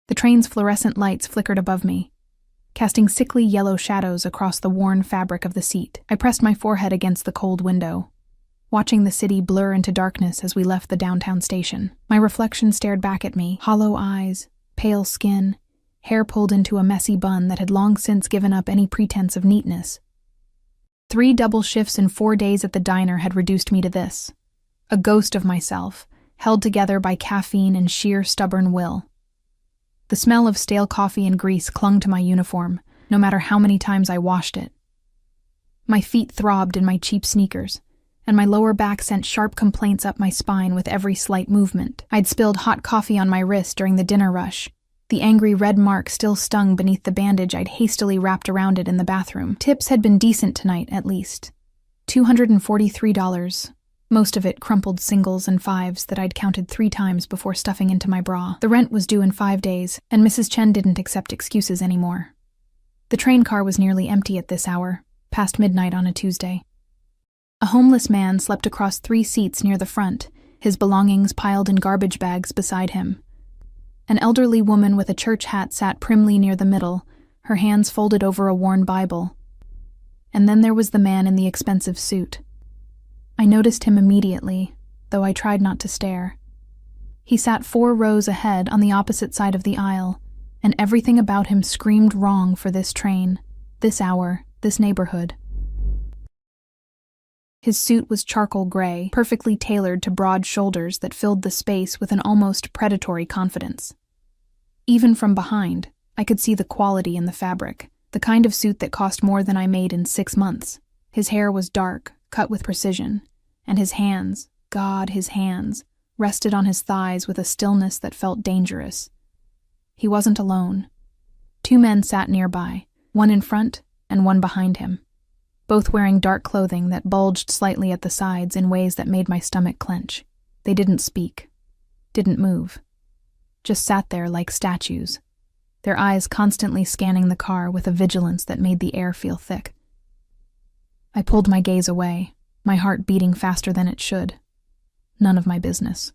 The train's fluorescent lights flickered above me, casting sickly yellow shadows across the worn fabric of the seat. I pressed my forehead against the cold window, watching the city blur into darkness as we left the downtown station. My reflection stared back at me, hollow eyes, pale skin, hair pulled into a messy bun that had long since given up any pretense of neatness. 3 double shifts in 4 days at the diner had reduced me to this, a ghost of myself, held together by caffeine and sheer stubborn will. The smell of stale coffee and grease clung to my uniform, no matter how many times I washed it. My feet throbbed in my cheap sneakers, and my lower back sent sharp complaints up my spine with every slight movement. I'd spilled hot coffee on my wrist during the dinner rush. The angry red mark still stung beneath the bandage I'd hastily wrapped around it in the bathroom. Tips had been decent tonight, at least. $243, most of it crumpled singles and fives that I'd counted 3 times before stuffing into my bra. The rent was due in 5 days, and Mrs. Chen didn't accept excuses anymore. The train car was nearly empty at this hour, past midnight on a Tuesday. A homeless man slept across 3 seats near the front, his belongings piled in garbage bags beside him. An elderly woman with a church hat sat primly near the middle, her hands folded over a worn Bible. And then there was the man in the expensive suit. I noticed him immediately, though I tried not to stare. He sat 4 rows ahead on the opposite side of the aisle, and everything about him screamed wrong for this train, this hour, this neighborhood. His suit was charcoal gray, perfectly tailored to broad shoulders that filled the space with an almost predatory confidence. Even from behind, I could see the quality in the fabric, the kind of suit that cost more than I made in 6 months. His hair was dark, cut with precision, and his hands, God, his hands, rested on his thighs with a stillness that felt dangerous. He wasn't alone. 2 men sat nearby, one in front and one behind him, both wearing dark clothing that bulged slightly at the sides in ways that made my stomach clench. They didn't speak, didn't move, just sat there like statues, their eyes constantly scanning the car with a vigilance that made the air feel thick. I pulled my gaze away, my heart beating faster than it should. None of my business.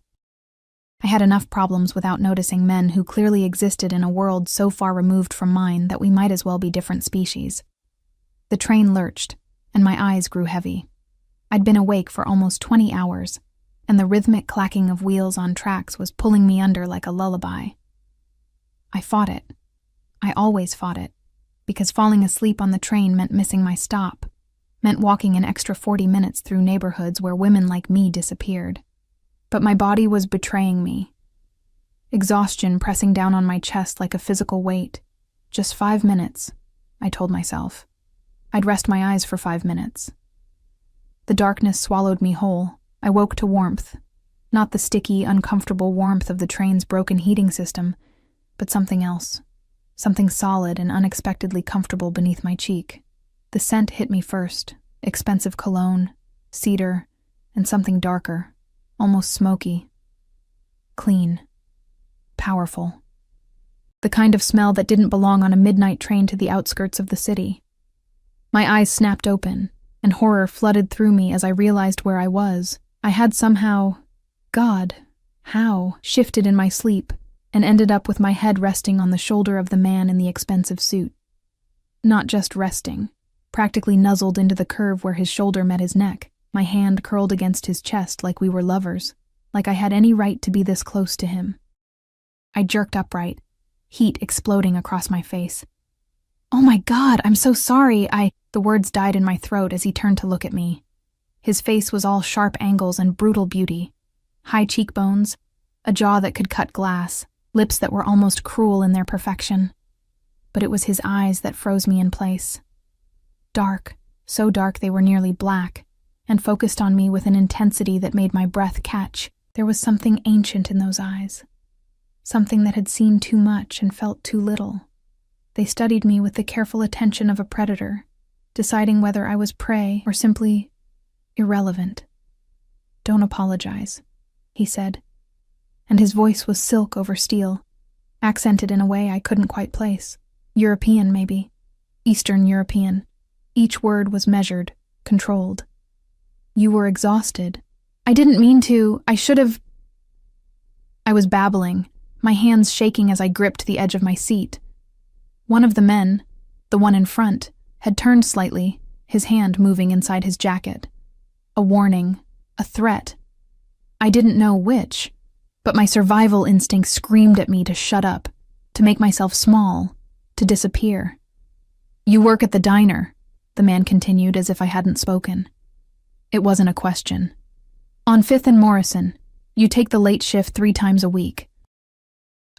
I had enough problems without noticing men who clearly existed in a world so far removed from mine that we might as well be different species. The train lurched, and my eyes grew heavy. I'd been awake for almost 20 hours, and the rhythmic clacking of wheels on tracks was pulling me under like a lullaby. I fought it. I always fought it, because falling asleep on the train meant missing my stop, meant walking an extra 40 minutes through neighborhoods where women like me disappeared. But my body was betraying me. Exhaustion pressing down on my chest like a physical weight. Just 5 minutes, I told myself. I'd rest my eyes for 5 minutes. The darkness swallowed me whole. I woke to warmth. Not the sticky, uncomfortable warmth of the train's broken heating system, but something else. Something solid and unexpectedly comfortable beneath my cheek. The scent hit me first. Expensive cologne, cedar, and something darker, almost smoky. Clean. Powerful. The kind of smell that didn't belong on a midnight train to the outskirts of the city. My eyes snapped open, and horror flooded through me as I realized where I was. I had somehow, God, how, shifted in my sleep, and ended up with my head resting on the shoulder of the man in the expensive suit. Not just resting, practically nuzzled into the curve where his shoulder met his neck, my hand curled against his chest like we were lovers, like I had any right to be this close to him. I jerked upright, heat exploding across my face. "Oh my God, I'm so sorry, The words died in my throat as he turned to look at me. His face was all sharp angles and brutal beauty. High cheekbones, a jaw that could cut glass, lips that were almost cruel in their perfection. But it was his eyes that froze me in place. Dark, so dark they were nearly black, and focused on me with an intensity that made my breath catch. There was something ancient in those eyes. Something that had seen too much and felt too little. They studied me with the careful attention of a predator, deciding whether I was prey or simply irrelevant. "Don't apologize," he said, and his voice was silk over steel, accented in a way I couldn't quite place. European, maybe. Eastern European. Each word was measured, controlled. "You were exhausted. I didn't mean to. I should have..." I was babbling, my hands shaking as I gripped the edge of my seat. One of the men, the one in front, had turned slightly, his hand moving inside his jacket. A warning, a threat. I didn't know which, but my survival instinct screamed at me to shut up, to make myself small, to disappear. "You work at the diner," the man continued as if I hadn't spoken. It wasn't a question. "On 5th and Morrison, you take the late shift 3 times a week."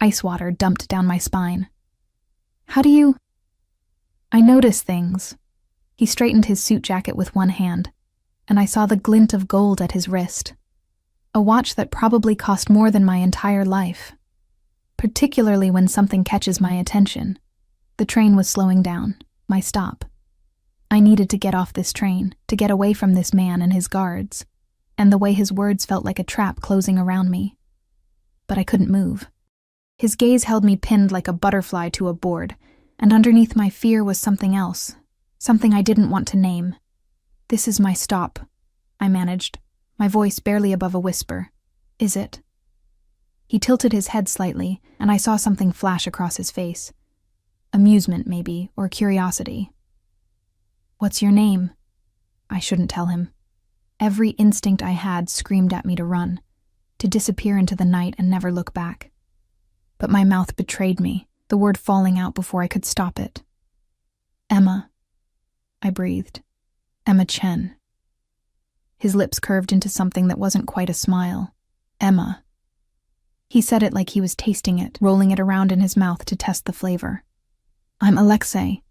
Ice water dumped down my spine. "How do you—" "I notice things." He straightened his suit jacket with one hand, and I saw the glint of gold at his wrist. A watch that probably cost more than my entire life. Particularly when something catches my attention. The train was slowing down, my stop. I needed to get off this train, to get away from this man and his guards, and the way his words felt like a trap closing around me. But I couldn't move. His gaze held me pinned like a butterfly to a board, and underneath my fear was something else, something I didn't want to name. "This is my stop," I managed, my voice barely above a whisper. "Is it?" He tilted his head slightly, and I saw something flash across his face. Amusement, maybe, or curiosity. "What's your name?" I shouldn't tell him. Every instinct I had screamed at me to run, to disappear into the night and never look back. But my mouth betrayed me, the word falling out before I could stop it. "Emma," I breathed. "Emma Chen." His lips curved into something that wasn't quite a smile. "Emma." He said it like he was tasting it, rolling it around in his mouth to test the flavor. "I'm Alexei."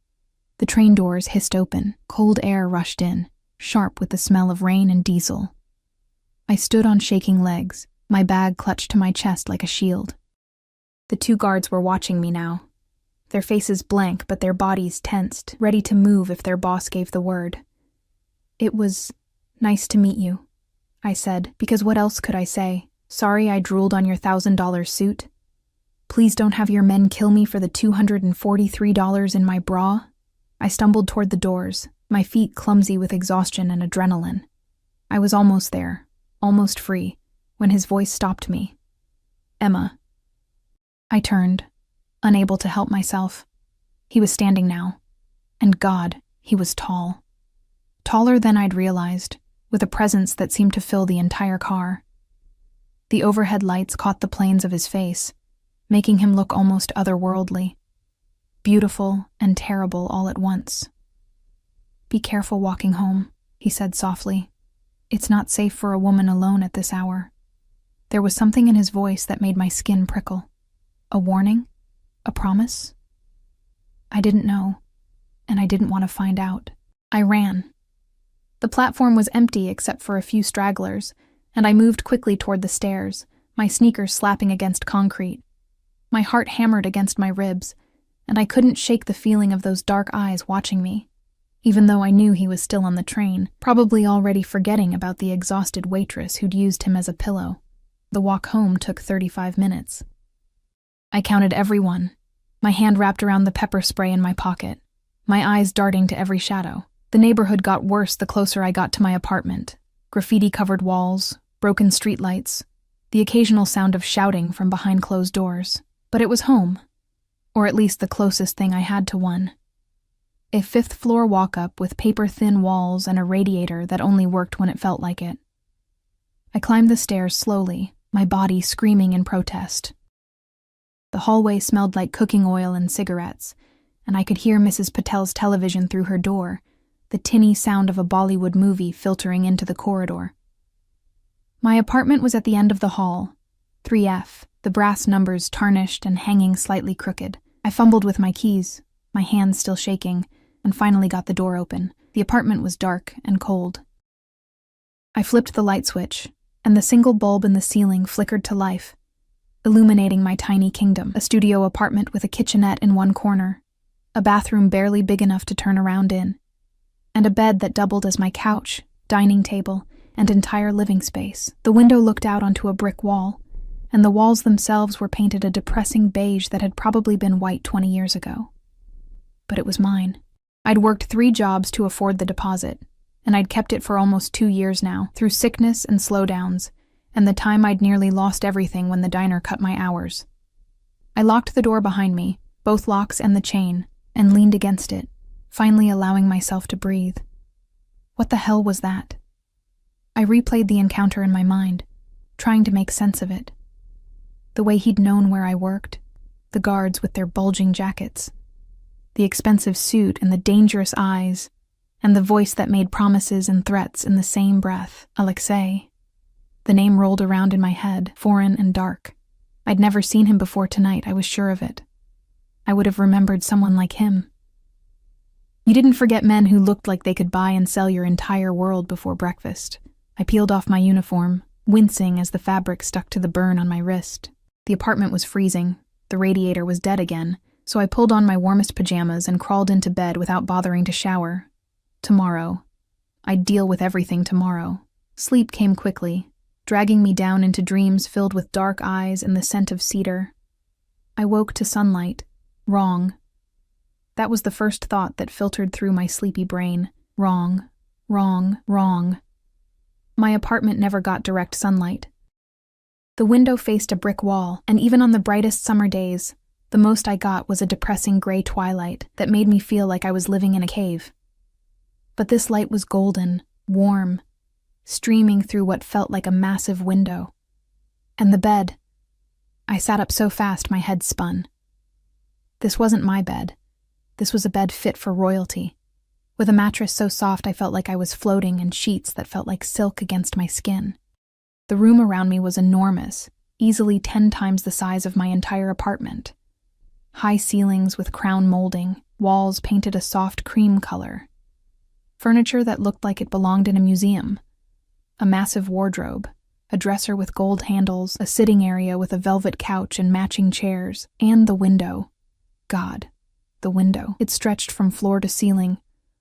The train doors hissed open, cold air rushed in, sharp with the smell of rain and diesel. I stood on shaking legs, my bag clutched to my chest like a shield. The 2 guards were watching me now, their faces blank but their bodies tensed, ready to move if their boss gave the word. "It was nice to meet you," I said, because what else could I say? "Sorry I drooled on your $1,000 suit. Please don't have your men kill me for the $243 in my bra." I stumbled toward the doors, my feet clumsy with exhaustion and adrenaline. I was almost there, almost free, when his voice stopped me. "Emma." I turned, unable to help myself. He was standing now, and God, he was tall. Taller than I'd realized, with a presence that seemed to fill the entire car. The overhead lights caught the planes of his face, making him look almost otherworldly. Beautiful and terrible all at once. "Be careful walking home," he said softly. "It's not safe for a woman alone at this hour." There was something in his voice that made my skin prickle. A warning? A promise? I didn't know, and I didn't want to find out. I ran. The platform was empty except for a few stragglers, and I moved quickly toward the stairs, my sneakers slapping against concrete. My heart hammered against my ribs, and I couldn't shake the feeling of those dark eyes watching me, even though I knew he was still on the train, probably already forgetting about the exhausted waitress who'd used him as a pillow. The walk home took 35 minutes. I counted everyone, my hand wrapped around the pepper spray in my pocket, my eyes darting to every shadow. The neighborhood got worse the closer I got to my apartment. Graffiti-covered walls, broken streetlights, the occasional sound of shouting from behind closed doors. But it was home, or at least the closest thing I had to one. A 5th-floor walk-up with paper-thin walls and a radiator that only worked when it felt like it. I climbed the stairs slowly, my body screaming in protest. The hallway smelled like cooking oil and cigarettes, and I could hear Mrs. Patel's television through her door, the tinny sound of a Bollywood movie filtering into the corridor. My apartment was at the end of the hall, 3F, the brass numbers tarnished and hanging slightly crooked. I fumbled with my keys, my hands still shaking, and finally got the door open. The apartment was dark and cold. I flipped the light switch, and the single bulb in the ceiling flickered to life, illuminating my tiny kingdom, a studio apartment with a kitchenette in one corner, a bathroom barely big enough to turn around in, and a bed that doubled as my couch, dining table, and entire living space. The window looked out onto a brick wall, and the walls themselves were painted a depressing beige that had probably been white 20 years ago. But it was mine. I'd worked 3 jobs to afford the deposit, and I'd kept it for almost 2 years now, through sickness and slowdowns, and the time I'd nearly lost everything when the diner cut my hours. I locked the door behind me, both locks and the chain, and leaned against it, finally allowing myself to breathe. What the hell was that? I replayed the encounter in my mind, trying to make sense of it. The way he'd known where I worked, the guards with their bulging jackets, the expensive suit and the dangerous eyes, and the voice that made promises and threats in the same breath, Alexei. The name rolled around in my head, foreign and dark. I'd never seen him before tonight, I was sure of it. I would have remembered someone like him. You didn't forget men who looked like they could buy and sell your entire world before breakfast. I peeled off my uniform, wincing as the fabric stuck to the burn on my wrist. The apartment was freezing. The radiator was dead again, so I pulled on my warmest pajamas and crawled into bed without bothering to shower. Tomorrow. I'd deal with everything tomorrow. Sleep came quickly, dragging me down into dreams filled with dark eyes and the scent of cedar. I woke to sunlight. Wrong. That was the first thought that filtered through my sleepy brain. Wrong. Wrong. Wrong. My apartment never got direct sunlight. The window faced a brick wall, and even on the brightest summer days, the most I got was a depressing gray twilight that made me feel like I was living in a cave. But this light was golden, warm, streaming through what felt like a massive window. And the bed. I sat up so fast my head spun. This wasn't my bed. This was a bed fit for royalty, with a mattress so soft I felt like I was floating and sheets that felt like silk against my skin. The room around me was enormous, easily 10 times the size of my entire apartment. High ceilings with crown molding, walls painted a soft cream color. Furniture that looked like it belonged in a museum. A massive wardrobe, a dresser with gold handles, a sitting area with a velvet couch and matching chairs, and the window. God, the window. It stretched from floor to ceiling,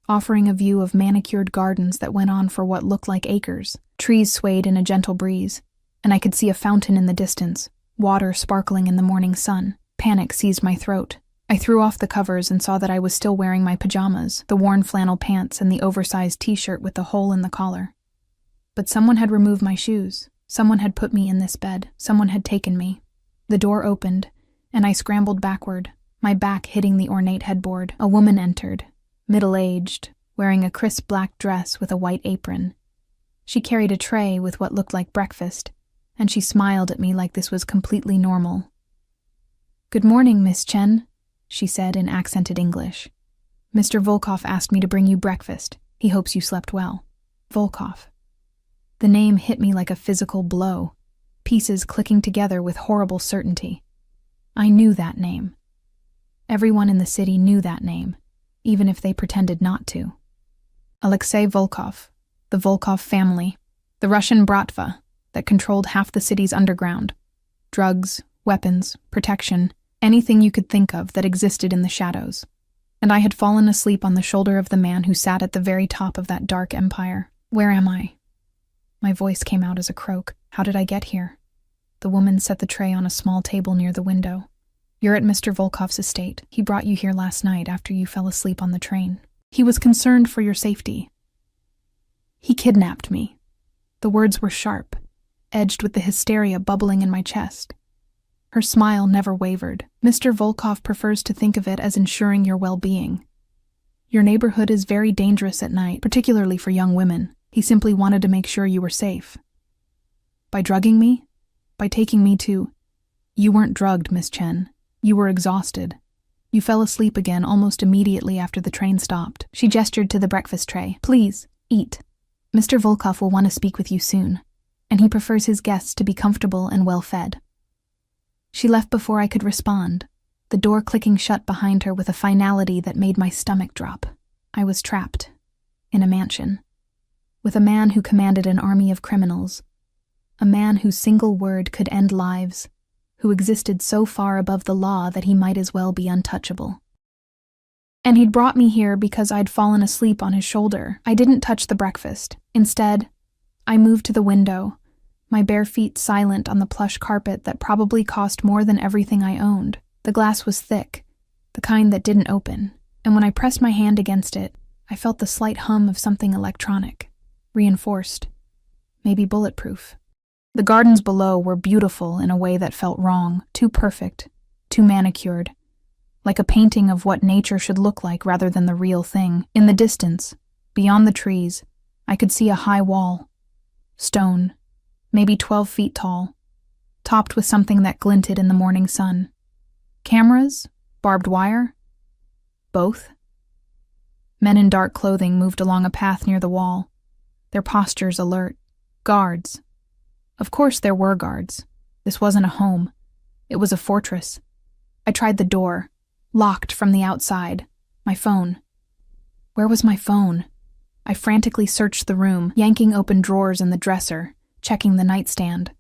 offering a view of manicured gardens that went on for what looked like acres. Trees swayed in a gentle breeze, and I could see a fountain in the distance, water sparkling in the morning sun. Panic seized my throat. I threw off the covers and saw that I was still wearing my pajamas, the worn flannel pants and the oversized t-shirt with the hole in the collar. But someone had removed my shoes. Someone had put me in this bed. Someone had taken me. The door opened, and I scrambled backward, my back hitting the ornate headboard. A woman entered, middle-aged, wearing a crisp black dress with a white apron. She carried a tray with what looked like breakfast, and she smiled at me like this was completely normal. "Good morning, Miss Chen," she said in accented English. "Mr. Volkov asked me to bring you breakfast. He hopes you slept well." Volkov. The name hit me like a physical blow, pieces clicking together with horrible certainty. I knew that name. Everyone in the city knew that name, even if they pretended not to. Alexei Volkov, the Volkov family, the Russian Bratva that controlled half the city's underground. Drugs, weapons, protection, anything you could think of that existed in the shadows. And I had fallen asleep on the shoulder of the man who sat at the very top of that dark empire. Where am I? My voice came out as a croak. How did I get here? The woman set the tray on a small table near the window. "You're at Mr. Volkov's estate. He brought you here last night after you fell asleep on the train. He was concerned for your safety. He kidnapped me." The words were sharp, edged with the hysteria bubbling in my chest. Her smile never wavered. "Mr. Volkov prefers to think of it as ensuring your well-being. Your neighborhood is very dangerous at night, particularly for young women. He simply wanted to make sure you were safe." "By drugging me? By taking me to—" "You weren't drugged, Miss Chen. You were exhausted. You fell asleep again almost immediately after the train stopped." She gestured to the breakfast tray. "Please, eat. Mr. Volkov will want to speak with you soon, and he prefers his guests to be comfortable and well-fed." She left before I could respond, the door clicking shut behind her with a finality that made my stomach drop. I was trapped, in a mansion, with a man who commanded an army of criminals, a man whose single word could end lives, who existed so far above the law that he might as well be untouchable. And he'd brought me here because I'd fallen asleep on his shoulder. I didn't touch the breakfast. Instead, I moved to the window, my bare feet silent on the plush carpet that probably cost more than everything I owned. The glass was thick, the kind that didn't open, and when I pressed my hand against it, I felt the slight hum of something electronic, reinforced, maybe bulletproof. The gardens below were beautiful in a way that felt wrong, too perfect, too manicured, like a painting of what nature should look like rather than the real thing. In the distance, beyond the trees, I could see a high wall, stone, maybe 12 feet tall, topped with something that glinted in the morning sun. Cameras? Barbed wire? Both? Men in dark clothing moved along a path near the wall, their postures alert. Guards. Of course there were guards. This wasn't a home. It was a fortress. I tried the door, locked from the outside. My phone. Where was my phone? I frantically searched the room, yanking open drawers in the dresser, checking the nightstand.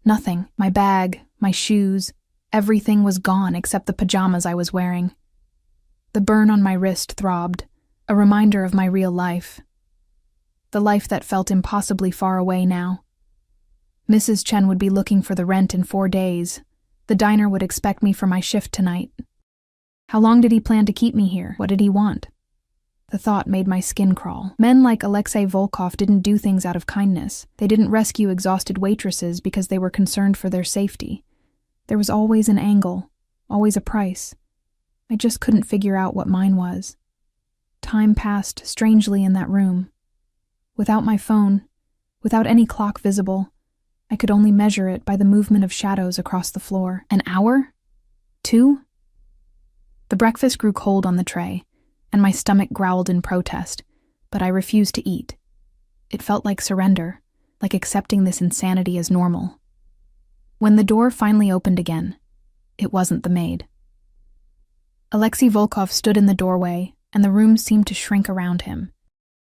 Nothing. My bag, my shoes, everything was gone except the pajamas I was wearing. The burn on my wrist throbbed, a reminder of my real life. The life that felt impossibly far away now. Mrs. Chen would be looking for the rent in 4 days. The diner would expect me for my shift tonight. How long did he plan to keep me here? What did he want? The thought made my skin crawl. Men like Alexei Volkov didn't do things out of kindness. They didn't rescue exhausted waitresses because they were concerned for their safety. There was always an angle, always a price. I just couldn't figure out what mine was. Time passed strangely in that room. Without my phone, without any clock visible, I could only measure it by the movement of shadows across the floor. An hour? 2? The breakfast grew cold on the tray, and my stomach growled in protest, but I refused to eat. It felt like surrender, like accepting this insanity as normal. When the door finally opened again, it wasn't the maid. Alexei Volkov stood in the doorway, and the room seemed to shrink around him.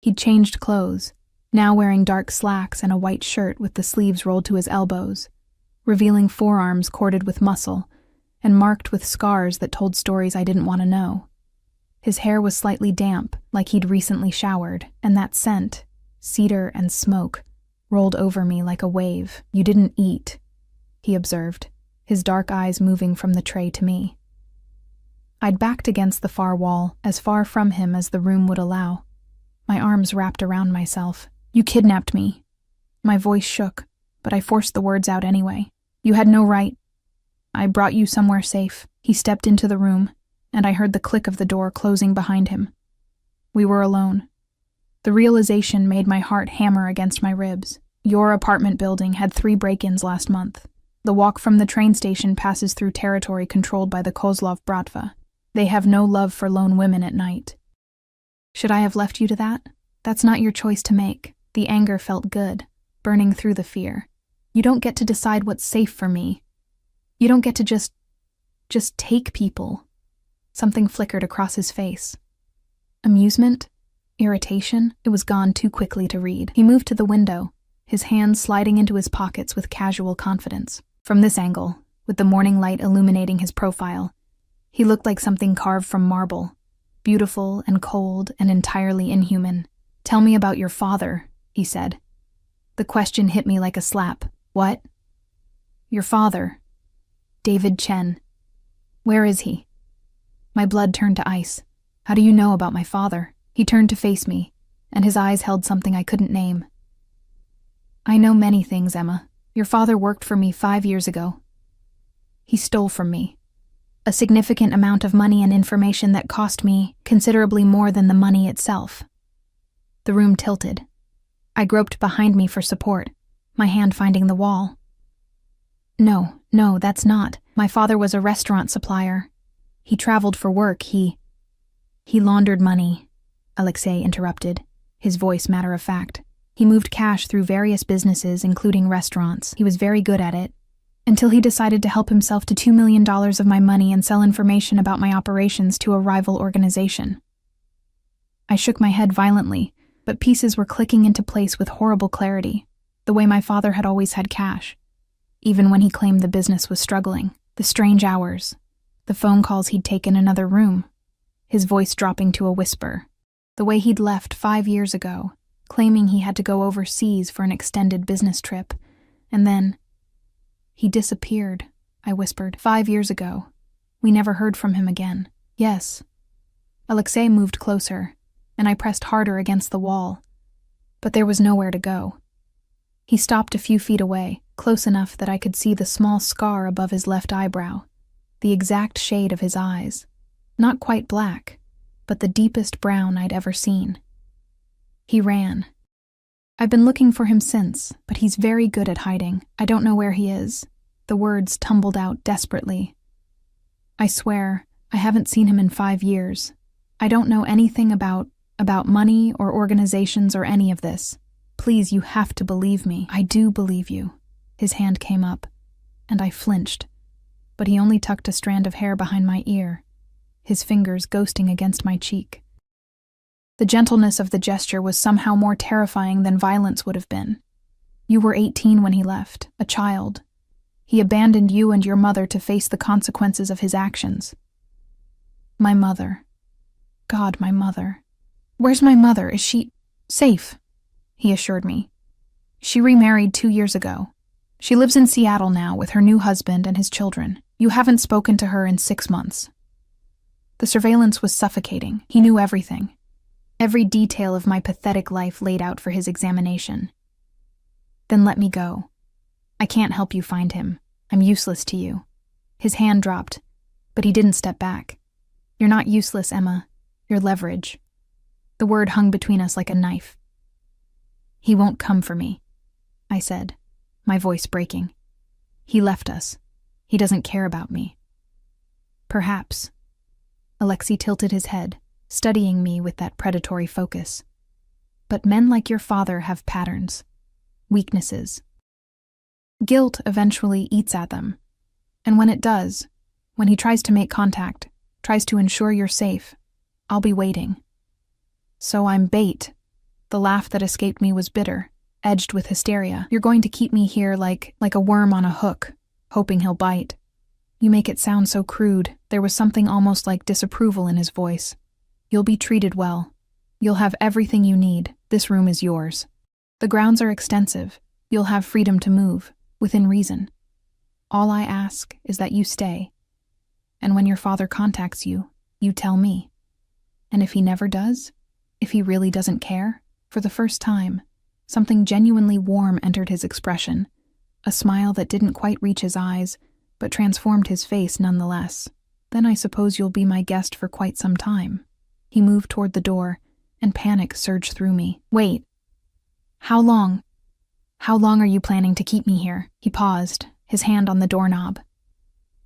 He'd changed clothes, now wearing dark slacks and a white shirt with the sleeves rolled to his elbows, revealing forearms corded with muscle and marked with scars that told stories I didn't want to know. His hair was slightly damp, like he'd recently showered, and that scent, cedar and smoke, rolled over me like a wave. "You didn't eat," he observed, his dark eyes moving from the tray to me. I'd backed against the far wall, as far from him as the room would allow. My arms wrapped around myself. "You kidnapped me." My voice shook, but I forced the words out anyway. "You had no right. I brought you somewhere safe." He stepped into the room, and I heard the click of the door closing behind him. We were alone. The realization made my heart hammer against my ribs. "Your apartment building had 3 break-ins last month. The walk from the train station passes through territory controlled by the Kozlov Bratva. They have no love for lone women at night." "Should I have left you to that? That's not your choice to make." The anger felt good, burning through the fear. "You don't get to decide what's safe for me. You don't get to just take people." Something flickered across his face. Amusement? Irritation? It was gone too quickly to read. He moved to the window, his hands sliding into his pockets with casual confidence. From this angle, with the morning light illuminating his profile, he looked like something carved from marble, beautiful and cold and entirely inhuman. "Tell me about your father," he said. The question hit me like a slap. "What?" "Your father. David Chen. Where is he?" My blood turned to ice. "How do you know about my father?" He turned to face me, and his eyes held something I couldn't name. "I know many things, Emma. Your father worked for me 5 years ago. He stole from me. A significant amount of money and information that cost me considerably more than the money itself." The room tilted. I groped behind me for support, my hand finding the wall. No, that's not. My father was a restaurant supplier. He traveled for work. He laundered money," Alexei interrupted, his voice matter of fact. "He moved cash through various businesses, including restaurants. He was very good at it, until he decided to help himself to $2 million of my money and sell information about my operations to a rival organization." I shook my head violently, but pieces were clicking into place with horrible clarity, the way my father had always had cash, even when he claimed the business was struggling. The strange hours, the phone calls he'd taken in another room, his voice dropping to a whisper, the way he'd left 5 years ago, claiming he had to go overseas for an extended business trip, and then, "He disappeared," I whispered. 5 years ago. We never heard from him again." "Yes." Alexei moved closer, and I pressed harder against the wall, but there was nowhere to go. He stopped a few feet away, close enough that I could see the small scar above his left eyebrow. the exact shade of his eyes. Not quite black, but the deepest brown I'd ever seen. He ran. I've been looking for him since, but he's very good at hiding. I don't know where he is. The words tumbled out desperately. I swear, I haven't seen him in 5 years. I don't know anything about money or organizations or any of this. Please, you have to believe me. I do believe you. His hand came up, and I flinched, but he only tucked a strand of hair behind my ear, his fingers ghosting against my cheek. The gentleness of the gesture was somehow more terrifying than violence would have been. You were 18 when he left, a child. He abandoned you and your mother to face the consequences of his actions. My mother. God, my mother. Where's my mother? Is she safe? He assured me. She remarried 2 years ago. She lives in Seattle now with her new husband and his children. You haven't spoken to her in 6 months. The surveillance was suffocating. He knew everything. Every detail of my pathetic life laid out for his examination. Then let me go. I can't help you find him. I'm useless to you. His hand dropped, but he didn't step back. You're not useless, Emma. You're leverage. The word hung between us like a knife. He won't come for me, I said, my voice breaking. He left us. He doesn't care about me. Perhaps. Alexei tilted his head, studying me with that predatory focus. But men like your father have patterns, weaknesses. Guilt eventually eats at them. And when it does, when he tries to make contact, tries to ensure you're safe, I'll be waiting. So I'm bait. The laugh that escaped me was bitter, edged with hysteria. You're going to keep me here like a worm on a hook, hoping he'll bite. You make it sound so crude. There was something almost like disapproval in his voice. You'll be treated well. You'll have everything you need. This room is yours. The grounds are extensive. You'll have freedom to move, within reason. All I ask is that you stay. And when your father contacts you, you tell me. And if he never does, if he really doesn't care, for the first time, something genuinely warm entered his expression, a smile that didn't quite reach his eyes, but transformed his face nonetheless. Then I suppose you'll be my guest for quite some time. He moved toward the door, and panic surged through me. Wait. How long? How long are you planning to keep me here? He paused, his hand on the doorknob.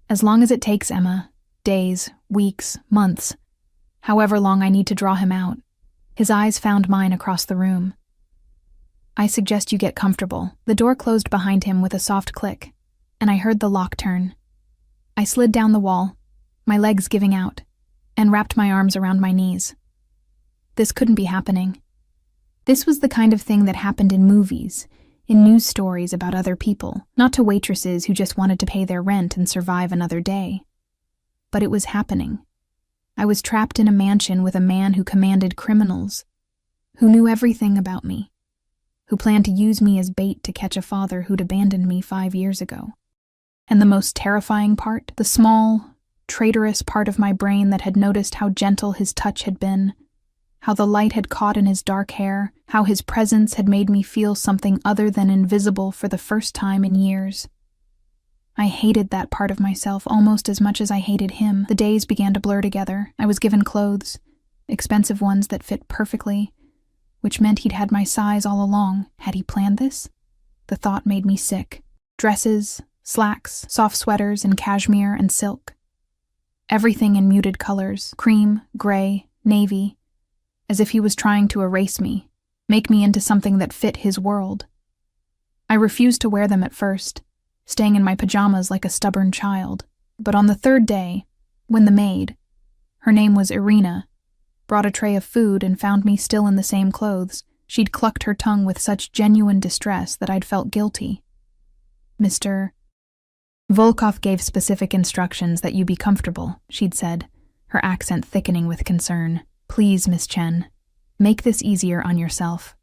As long as it takes, Emma. Days, weeks, months. However long I need to draw him out. His eyes found mine across the room. I suggest you get comfortable. The door closed behind him with a soft click, and I heard the lock turn. I slid down the wall, my legs giving out, and wrapped my arms around my knees. This couldn't be happening. This was the kind of thing that happened in movies, in news stories about other people, not to waitresses who just wanted to pay their rent and survive another day. But it was happening. I was trapped in a mansion with a man who commanded criminals, who knew everything about me, who planned to use me as bait to catch a father who'd abandoned me 5 years ago. And the most terrifying part, the small, traitorous part of my brain that had noticed how gentle his touch had been, how the light had caught in his dark hair, how his presence had made me feel something other than invisible for the first time in years. I hated that part of myself almost as much as I hated him. The days began to blur together. I was given clothes, expensive ones that fit perfectly, which meant he'd had my size all along. Had he planned this? The thought made me sick. Dresses, slacks, soft sweaters in cashmere and silk. Everything in muted colors, cream, gray, navy, as if he was trying to erase me, make me into something that fit his world. I refused to wear them at first, staying in my pajamas like a stubborn child. But on the 3rd day, when the maid, her name was Irina, brought a tray of food and found me still in the same clothes, she'd clucked her tongue with such genuine distress that I'd felt guilty. Mr. Volkov gave specific instructions that you be comfortable, she'd said, her accent thickening with concern. Please, Miss Chen, make this easier on yourself.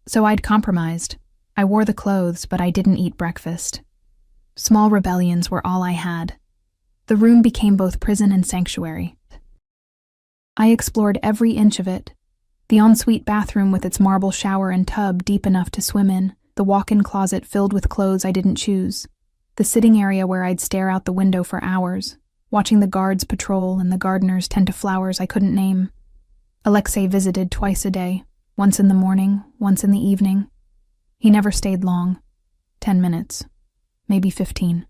So I'd compromised. I wore the clothes, but I didn't eat breakfast. Small rebellions were all I had. The room became both prison and sanctuary. I explored every inch of it. The ensuite bathroom with its marble shower and tub deep enough to swim in, the walk-in closet filled with clothes I didn't choose. The sitting area where I'd stare out the window for hours, watching the guards patrol and the gardeners tend to flowers I couldn't name. Alexei visited twice a day, once in the morning, once in the evening. He never stayed long. 10 minutes, maybe 15.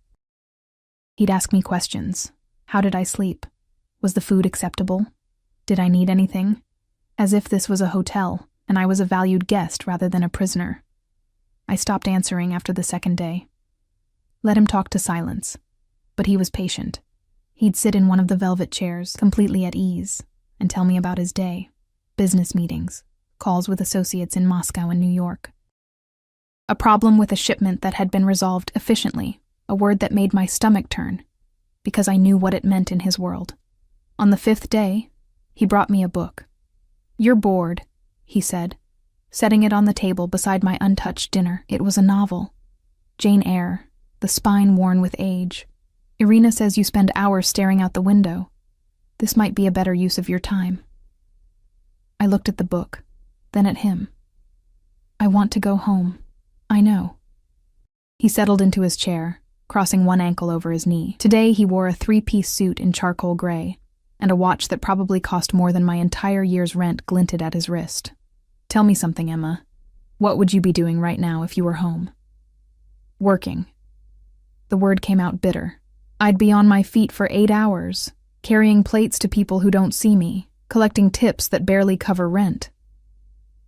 He'd ask me questions. How did I sleep? Was the food acceptable? Did I need anything? As if this was a hotel, and I was a valued guest rather than a prisoner. I stopped answering after the second day. Let him talk to silence. But he was patient. He'd sit in one of the velvet chairs, completely at ease, and tell me about his day. Business meetings, calls with associates in Moscow and New York. A problem with a shipment that had been resolved efficiently, a word that made my stomach turn, because I knew what it meant in his world. On the 5th day, he brought me a book. "You're bored," he said, setting it on the table beside my untouched dinner. It was a novel. Jane Eyre, the spine worn with age. "Irina says you spend hours staring out the window. This might be a better use of your time." I looked at the book, then at him. "I want to go home. I know." He settled into his chair, crossing one ankle over his knee. Today he wore a 3-piece suit in charcoal gray, and a watch that probably cost more than my entire year's rent glinted at his wrist. "Tell me something, Emma. What would you be doing right now if you were home?" "Working." The word came out bitter. "I'd be on my feet for 8 hours, carrying plates to people who don't see me, collecting tips that barely cover rent."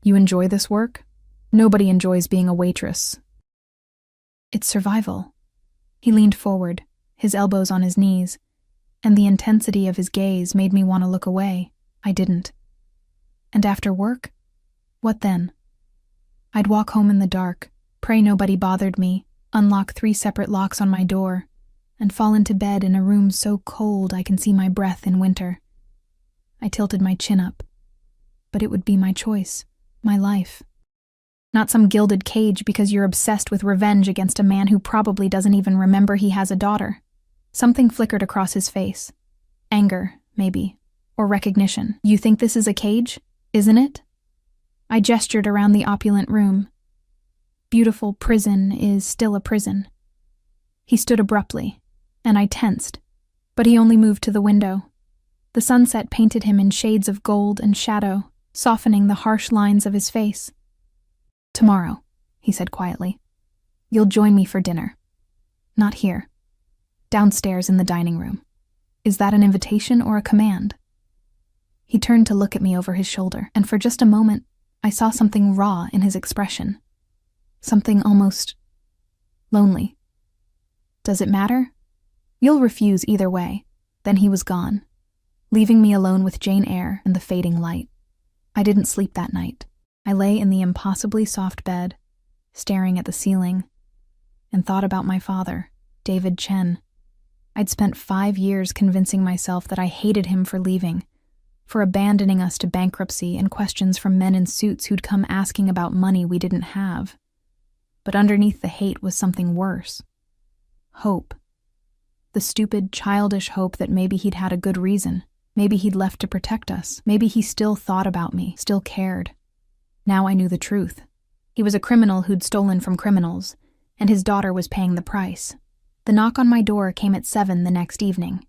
"You enjoy this work?" "Nobody enjoys being a waitress." "It's survival." He leaned forward, his elbows on his knees, and the intensity of his gaze made me want to look away. I didn't. "And after work? What then?" "I'd walk home in the dark, pray nobody bothered me, unlock 3 separate locks on my door, and fall into bed in a room so cold I can see my breath in winter." I tilted my chin up. But it would be my choice, my life. Not some gilded cage because you're obsessed with revenge against a man who probably doesn't even remember he has a daughter. Something flickered across his face. Anger, maybe, or recognition. "You think this is a cage, isn't it?" I gestured around the opulent room. Beautiful prison is still a prison. He stood abruptly, and I tensed, but he only moved to the window. The sunset painted him in shades of gold and shadow, softening the harsh lines of his face. "Tomorrow," he said quietly, "you'll join me for dinner. Not here. Downstairs in the dining room. Is that an invitation or a command?" He turned to look at me over his shoulder, and for just a moment, I saw something raw in his expression. Something almost lonely. "Does it matter? You'll refuse either way." Then he was gone, leaving me alone with Jane Eyre and the fading light. I didn't sleep that night. I lay in the impossibly soft bed, staring at the ceiling, and thought about my father, David Chen. I'd spent 5 years convincing myself that I hated him for leaving, for abandoning us to bankruptcy and questions from men in suits who'd come asking about money we didn't have. But underneath the hate was something worse. Hope. The stupid, childish hope that maybe he'd had a good reason. Maybe he'd left to protect us. Maybe he still thought about me, still cared. Now I knew the truth. He was a criminal who'd stolen from criminals, and his daughter was paying the price. The knock on my door came at 7 the next evening.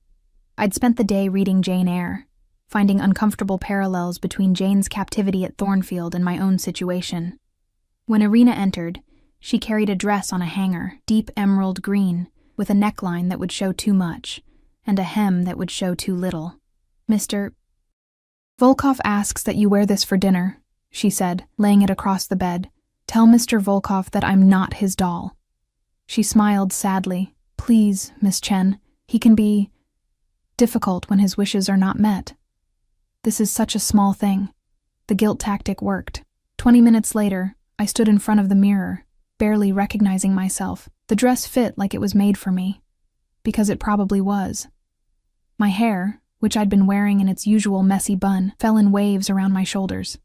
I'd spent the day reading Jane Eyre, finding uncomfortable parallels between Jane's captivity at Thornfield and my own situation. When Irina entered, she carried a dress on a hanger, deep emerald green, with a neckline that would show too much, and a hem that would show too little. "Mr. Volkov asks that you wear this for dinner," she said, laying it across the bed. "Tell Mr. Volkov that I'm not his doll." She smiled sadly. "Please, Miss Chen, he can be difficult when his wishes are not met. This is such a small thing." The guilt tactic worked. 20 minutes later, I stood in front of the mirror, barely recognizing myself. The dress fit like it was made for me, because it probably was. My hair, which I'd been wearing in its usual messy bun, fell in waves around my shoulders.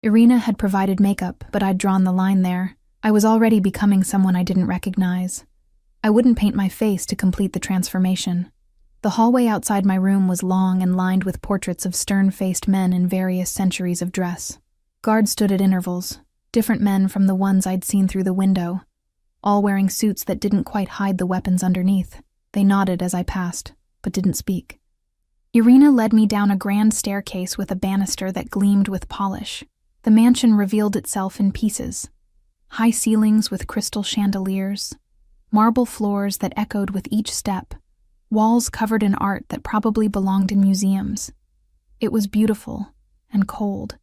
Irina had provided makeup, but I'd drawn the line there. I was already becoming someone I didn't recognize. I wouldn't paint my face to complete the transformation. The hallway outside my room was long and lined with portraits of stern-faced men in various centuries of dress. Guards stood at intervals, different men from the ones I'd seen through the window, all wearing suits that didn't quite hide the weapons underneath. They nodded as I passed, but didn't speak. Irina led me down a grand staircase with a banister that gleamed with polish. The mansion revealed itself in pieces. High ceilings with crystal chandeliers, marble floors that echoed with each step, walls covered in art that probably belonged in museums. It was beautiful and cold,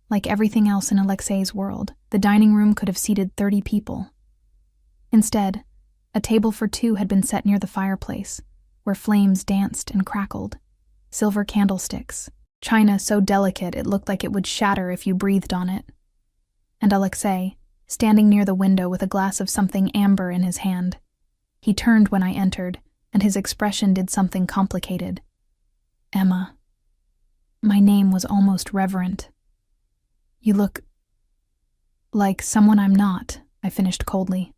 like everything else in Alexei's world. The dining room could have seated 30 people. Instead, a table for 2 had been set near the fireplace, where flames danced and crackled. Silver candlesticks, china so delicate it looked like it would shatter if you breathed on it. And Alexei, standing near the window with a glass of something amber in his hand. He turned when I entered, and his expression did something complicated. Emma. My name was almost reverent. You look like someone I'm not, I finished coldly.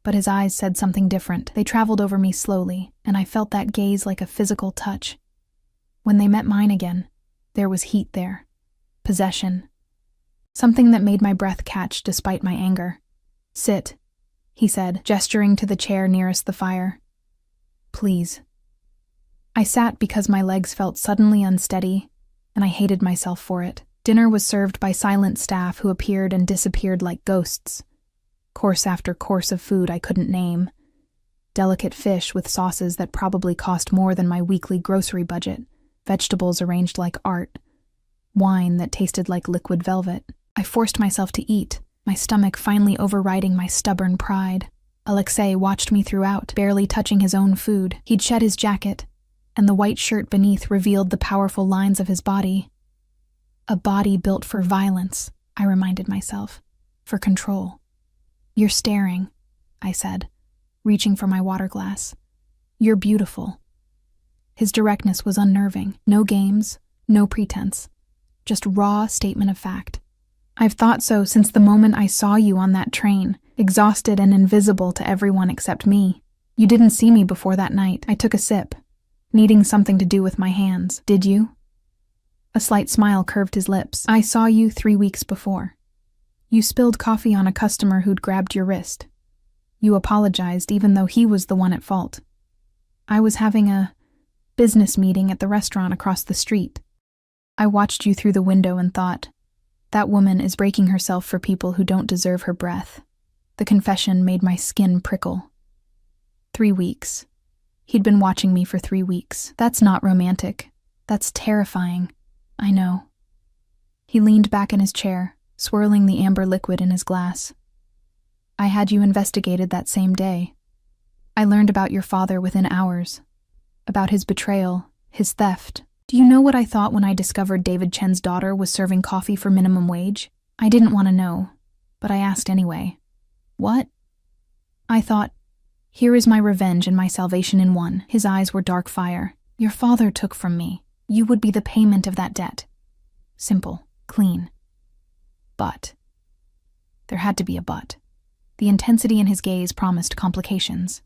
But his eyes said something different. They traveled over me slowly, and I felt that gaze like a physical touch. When they met mine again, there was heat there. Possession. Something that made my breath catch despite my anger. Sit, he said, gesturing to the chair nearest the fire. Please. I sat because my legs felt suddenly unsteady, and I hated myself for it. Dinner was served by silent staff who appeared and disappeared like ghosts. Course after course of food I couldn't name. Delicate fish with sauces that probably cost more than my weekly grocery budget. Vegetables arranged like art. Wine that tasted like liquid velvet. I forced myself to eat, my stomach finally overriding my stubborn pride. Alexei watched me throughout, barely touching his own food. He'd shed his jacket, and the white shirt beneath revealed the powerful lines of his body. A body built for violence, I reminded myself, for control. You're staring, I said, reaching for my water glass. You're beautiful. His directness was unnerving. No games, no pretense. Just raw statement of fact. I've thought so since the moment I saw you on that train, exhausted and invisible to everyone except me. You didn't see me before that night. I took a sip, needing something to do with my hands. Did you? A slight smile curved his lips. I saw you 3 weeks before. You spilled coffee on a customer who'd grabbed your wrist. You apologized even though he was the one at fault. I was having a business meeting at the restaurant across the street. I watched you through the window and thought, that woman is breaking herself for people who don't deserve her breath. The confession made my skin prickle. 3 weeks. He'd been watching me for 3 weeks. That's not romantic. That's terrifying. I know. He leaned back in his chair, swirling the amber liquid in his glass. I had you investigated that same day. I learned about your father within hours. About his betrayal, his theft. Do you know what I thought when I discovered David Chen's daughter was serving coffee for minimum wage? I didn't want to know, but I asked anyway. What? I thought, here is my revenge and my salvation in one. His eyes were dark fire. Your father took from me. You would be the payment of that debt. Simple, clean. But. There had to be a but. The intensity in his gaze promised complications.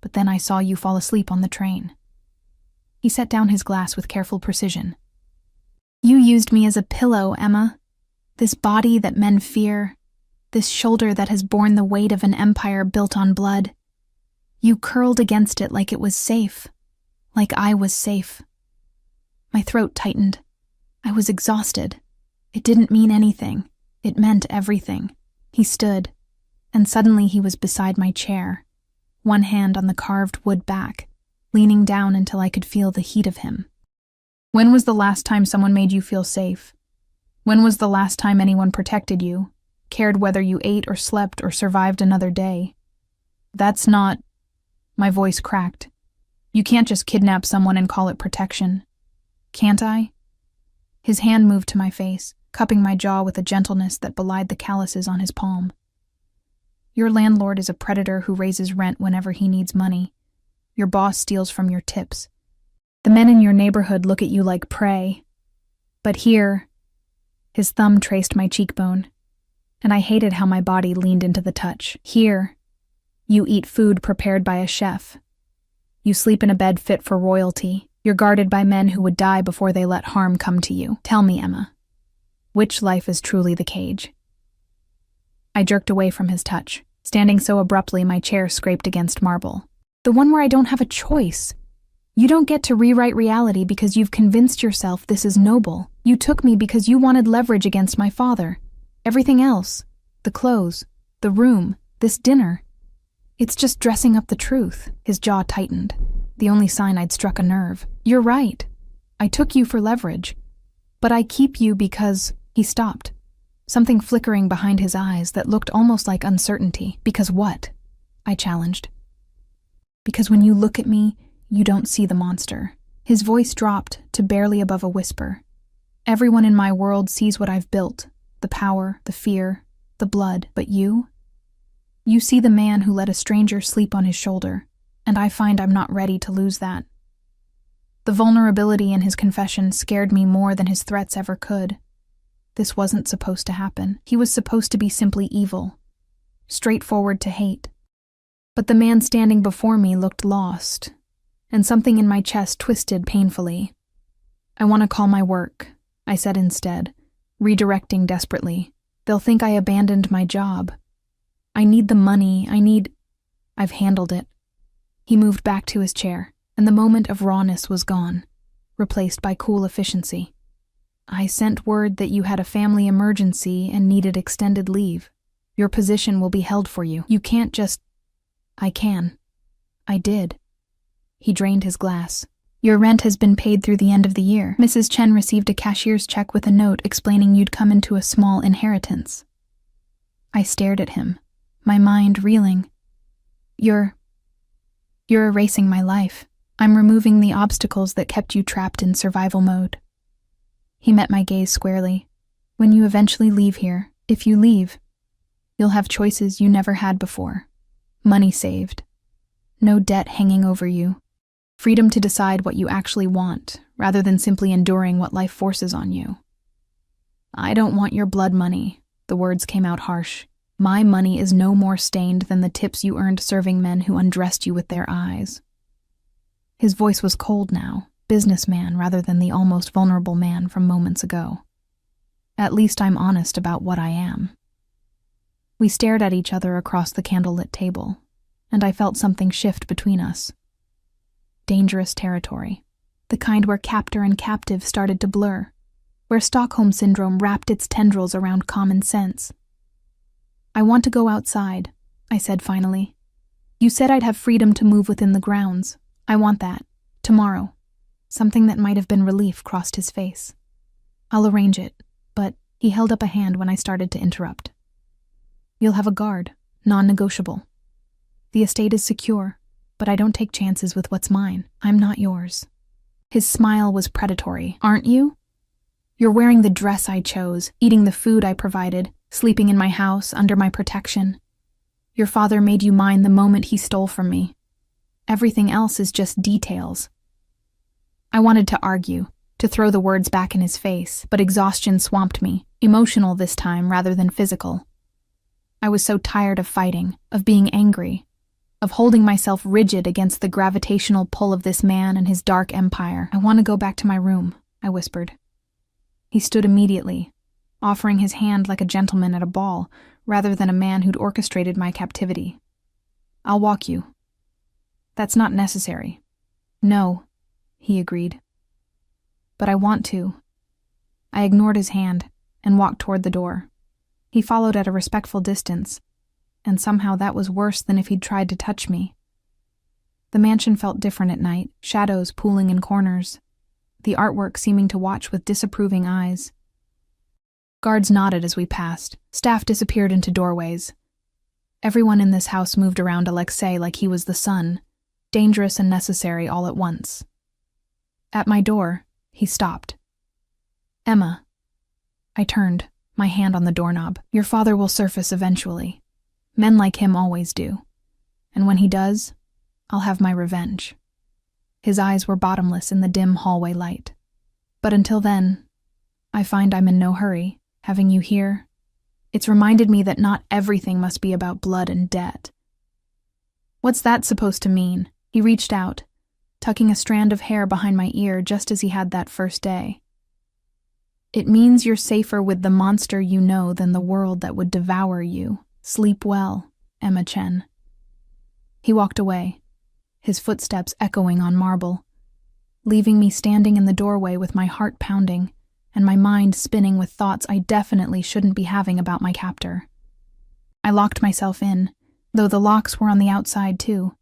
But then I saw you fall asleep on the train. He set down his glass with careful precision. You used me as a pillow, Emma. This body that men fear. This shoulder that has borne the weight of an empire built on blood. You curled against it like it was safe. Like I was safe. My throat tightened. I was exhausted. It didn't mean anything. It meant everything. He stood, and suddenly he was beside my chair, one hand on the carved wood back, leaning down until I could feel the heat of him. When was the last time someone made you feel safe? When was the last time anyone protected you, cared whether you ate or slept or survived another day? That's not... My voice cracked. You can't just kidnap someone and call it protection. Can't I? His hand moved to my face, cupping my jaw with a gentleness that belied the calluses on his palm. Your landlord is a predator who raises rent whenever he needs money. Your boss steals from your tips. The men in your neighborhood look at you like prey. But here, his thumb traced my cheekbone, and I hated how my body leaned into the touch. Here, you eat food prepared by a chef. You sleep in a bed fit for royalty. You're guarded by men who would die before they let harm come to you. Tell me, Emma, which life is truly the cage? I jerked away from his touch, Standing so abruptly, my chair scraped against marble. The one where I don't have a choice. You don't get to rewrite reality because you've convinced yourself this is noble. You took me because you wanted leverage against my father. Everything else, the clothes, the room, this dinner, it's just dressing up the truth. His jaw tightened, the only sign I'd struck a nerve. You're right. I took you for leverage. But I keep you because... He stopped, something flickering behind his eyes that looked almost like uncertainty. Because what? I challenged. Because when you look at me, you don't see the monster. His voice dropped to barely above a whisper. Everyone in my world sees what I've built, the power, the fear, the blood, but you? You see the man who let a stranger sleep on his shoulder, and I find I'm not ready to lose that. The vulnerability in his confession scared me more than his threats ever could. This wasn't supposed to happen. He was supposed to be simply evil, straightforward to hate. But the man standing before me looked lost, and something in my chest twisted painfully. I want to call my work, I said instead, redirecting desperately. They'll think I abandoned my job. I need the money, I've handled it. He moved back to his chair, and the moment of rawness was gone, replaced by cool efficiency. I sent word that you had a family emergency and needed extended leave. Your position will be held for you. You can't just... I can. I did. He drained his glass. Your rent has been paid through the end of the year. Mrs. Chen received a cashier's check with a note explaining you'd come into a small inheritance. I stared at him, my mind reeling. You're erasing my life. I'm removing the obstacles that kept you trapped in survival mode. He met my gaze squarely. When you eventually leave here, if you leave, you'll have choices you never had before. Money saved. No debt hanging over you. Freedom to decide what you actually want, rather than simply enduring what life forces on you. I don't want your blood money. The words came out harsh. My money is no more stained than the tips you earned serving men who undressed you with their eyes. His voice was cold now, businessman rather than the almost vulnerable man from moments ago. At least I'm honest about what I am. We stared at each other across the candlelit table, and I felt something shift between us. Dangerous territory. The kind where captor and captive started to blur, where Stockholm Syndrome wrapped its tendrils around common sense. I want to go outside, I said finally. You said I'd have freedom to move within the grounds. I want that. Tomorrow. Something that might have been relief crossed his face. I'll arrange it, but he held up a hand when I started to interrupt. You'll have a guard, non-negotiable. The estate is secure, but I don't take chances with what's mine. I'm not yours. His smile was predatory. Aren't you? You're wearing the dress I chose, eating the food I provided, sleeping in my house, under my protection. Your father made you mine the moment he stole from me. Everything else is just details. I wanted to argue, to throw the words back in his face, but exhaustion swamped me, emotional this time rather than physical. I was so tired of fighting, of being angry, of holding myself rigid against the gravitational pull of this man and his dark empire. I want to go back to my room, I whispered. He stood immediately, offering his hand like a gentleman at a ball, rather than a man who'd orchestrated my captivity. I'll walk you. That's not necessary. No, he agreed. But I want to. I ignored his hand and walked toward the door. He followed at a respectful distance, and somehow that was worse than if he'd tried to touch me. The mansion felt different at night, shadows pooling in corners, the artwork seeming to watch with disapproving eyes. Guards nodded as we passed. Staff disappeared into doorways. Everyone in this house moved around Alexei like he was the sun, dangerous and necessary all at once. At my door, he stopped. Emma. I turned, my hand on the doorknob. Your father will surface eventually. Men like him always do. And when he does, I'll have my revenge. His eyes were bottomless in the dim hallway light. But until then, I find I'm in no hurry. Having you here, it's reminded me that not everything must be about blood and debt. What's that supposed to mean? He reached out, tucking a strand of hair behind my ear just as he had that first day. It means you're safer with the monster you know than the world that would devour you. Sleep well. Emma Chen. He walked away, his footsteps echoing on marble, leaving me standing in the doorway with my heart pounding and my mind spinning with thoughts I definitely shouldn't be having about my captor. I locked myself in, though the locks were on the outside too.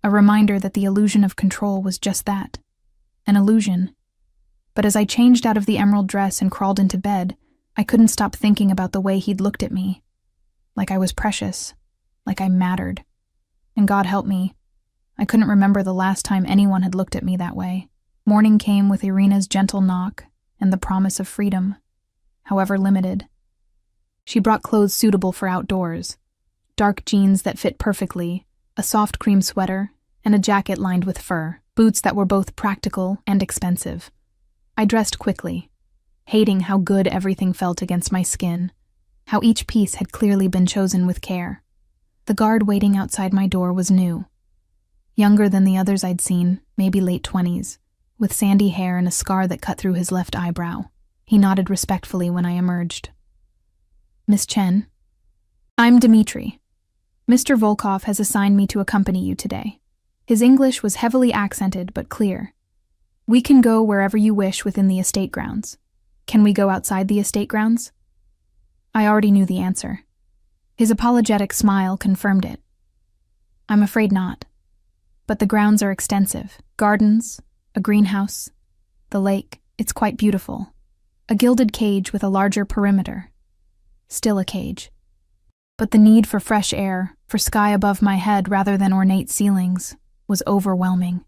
A reminder that the illusion of control was just that, an illusion. But as I changed out of the emerald dress and crawled into bed, I couldn't stop thinking about the way he'd looked at me. Like I was precious, like I mattered. And God help me, I couldn't remember the last time anyone had looked at me that way. Morning came with Irina's gentle knock and the promise of freedom, however limited. She brought clothes suitable for outdoors, dark jeans that fit perfectly, a soft cream sweater, and a jacket lined with fur, boots that were both practical and expensive. I dressed quickly, hating how good everything felt against my skin, how each piece had clearly been chosen with care. The guard waiting outside my door was new. Younger than the others I'd seen, maybe late 20s, with sandy hair and a scar that cut through his left eyebrow. He nodded respectfully when I emerged. "Miss Chen, I'm Dmitri. Mr. Volkov has assigned me to accompany you today." His English was heavily accented but clear. "We can go wherever you wish within the estate grounds. Can we go outside the estate grounds?" I already knew the answer. His apologetic smile confirmed it. "I'm afraid not. But the grounds are extensive. Gardens, a greenhouse, the lake. It's quite beautiful. A gilded cage with a larger perimeter. Still a cage. But the need for fresh air, for sky above my head rather than ornate ceilings, was overwhelming.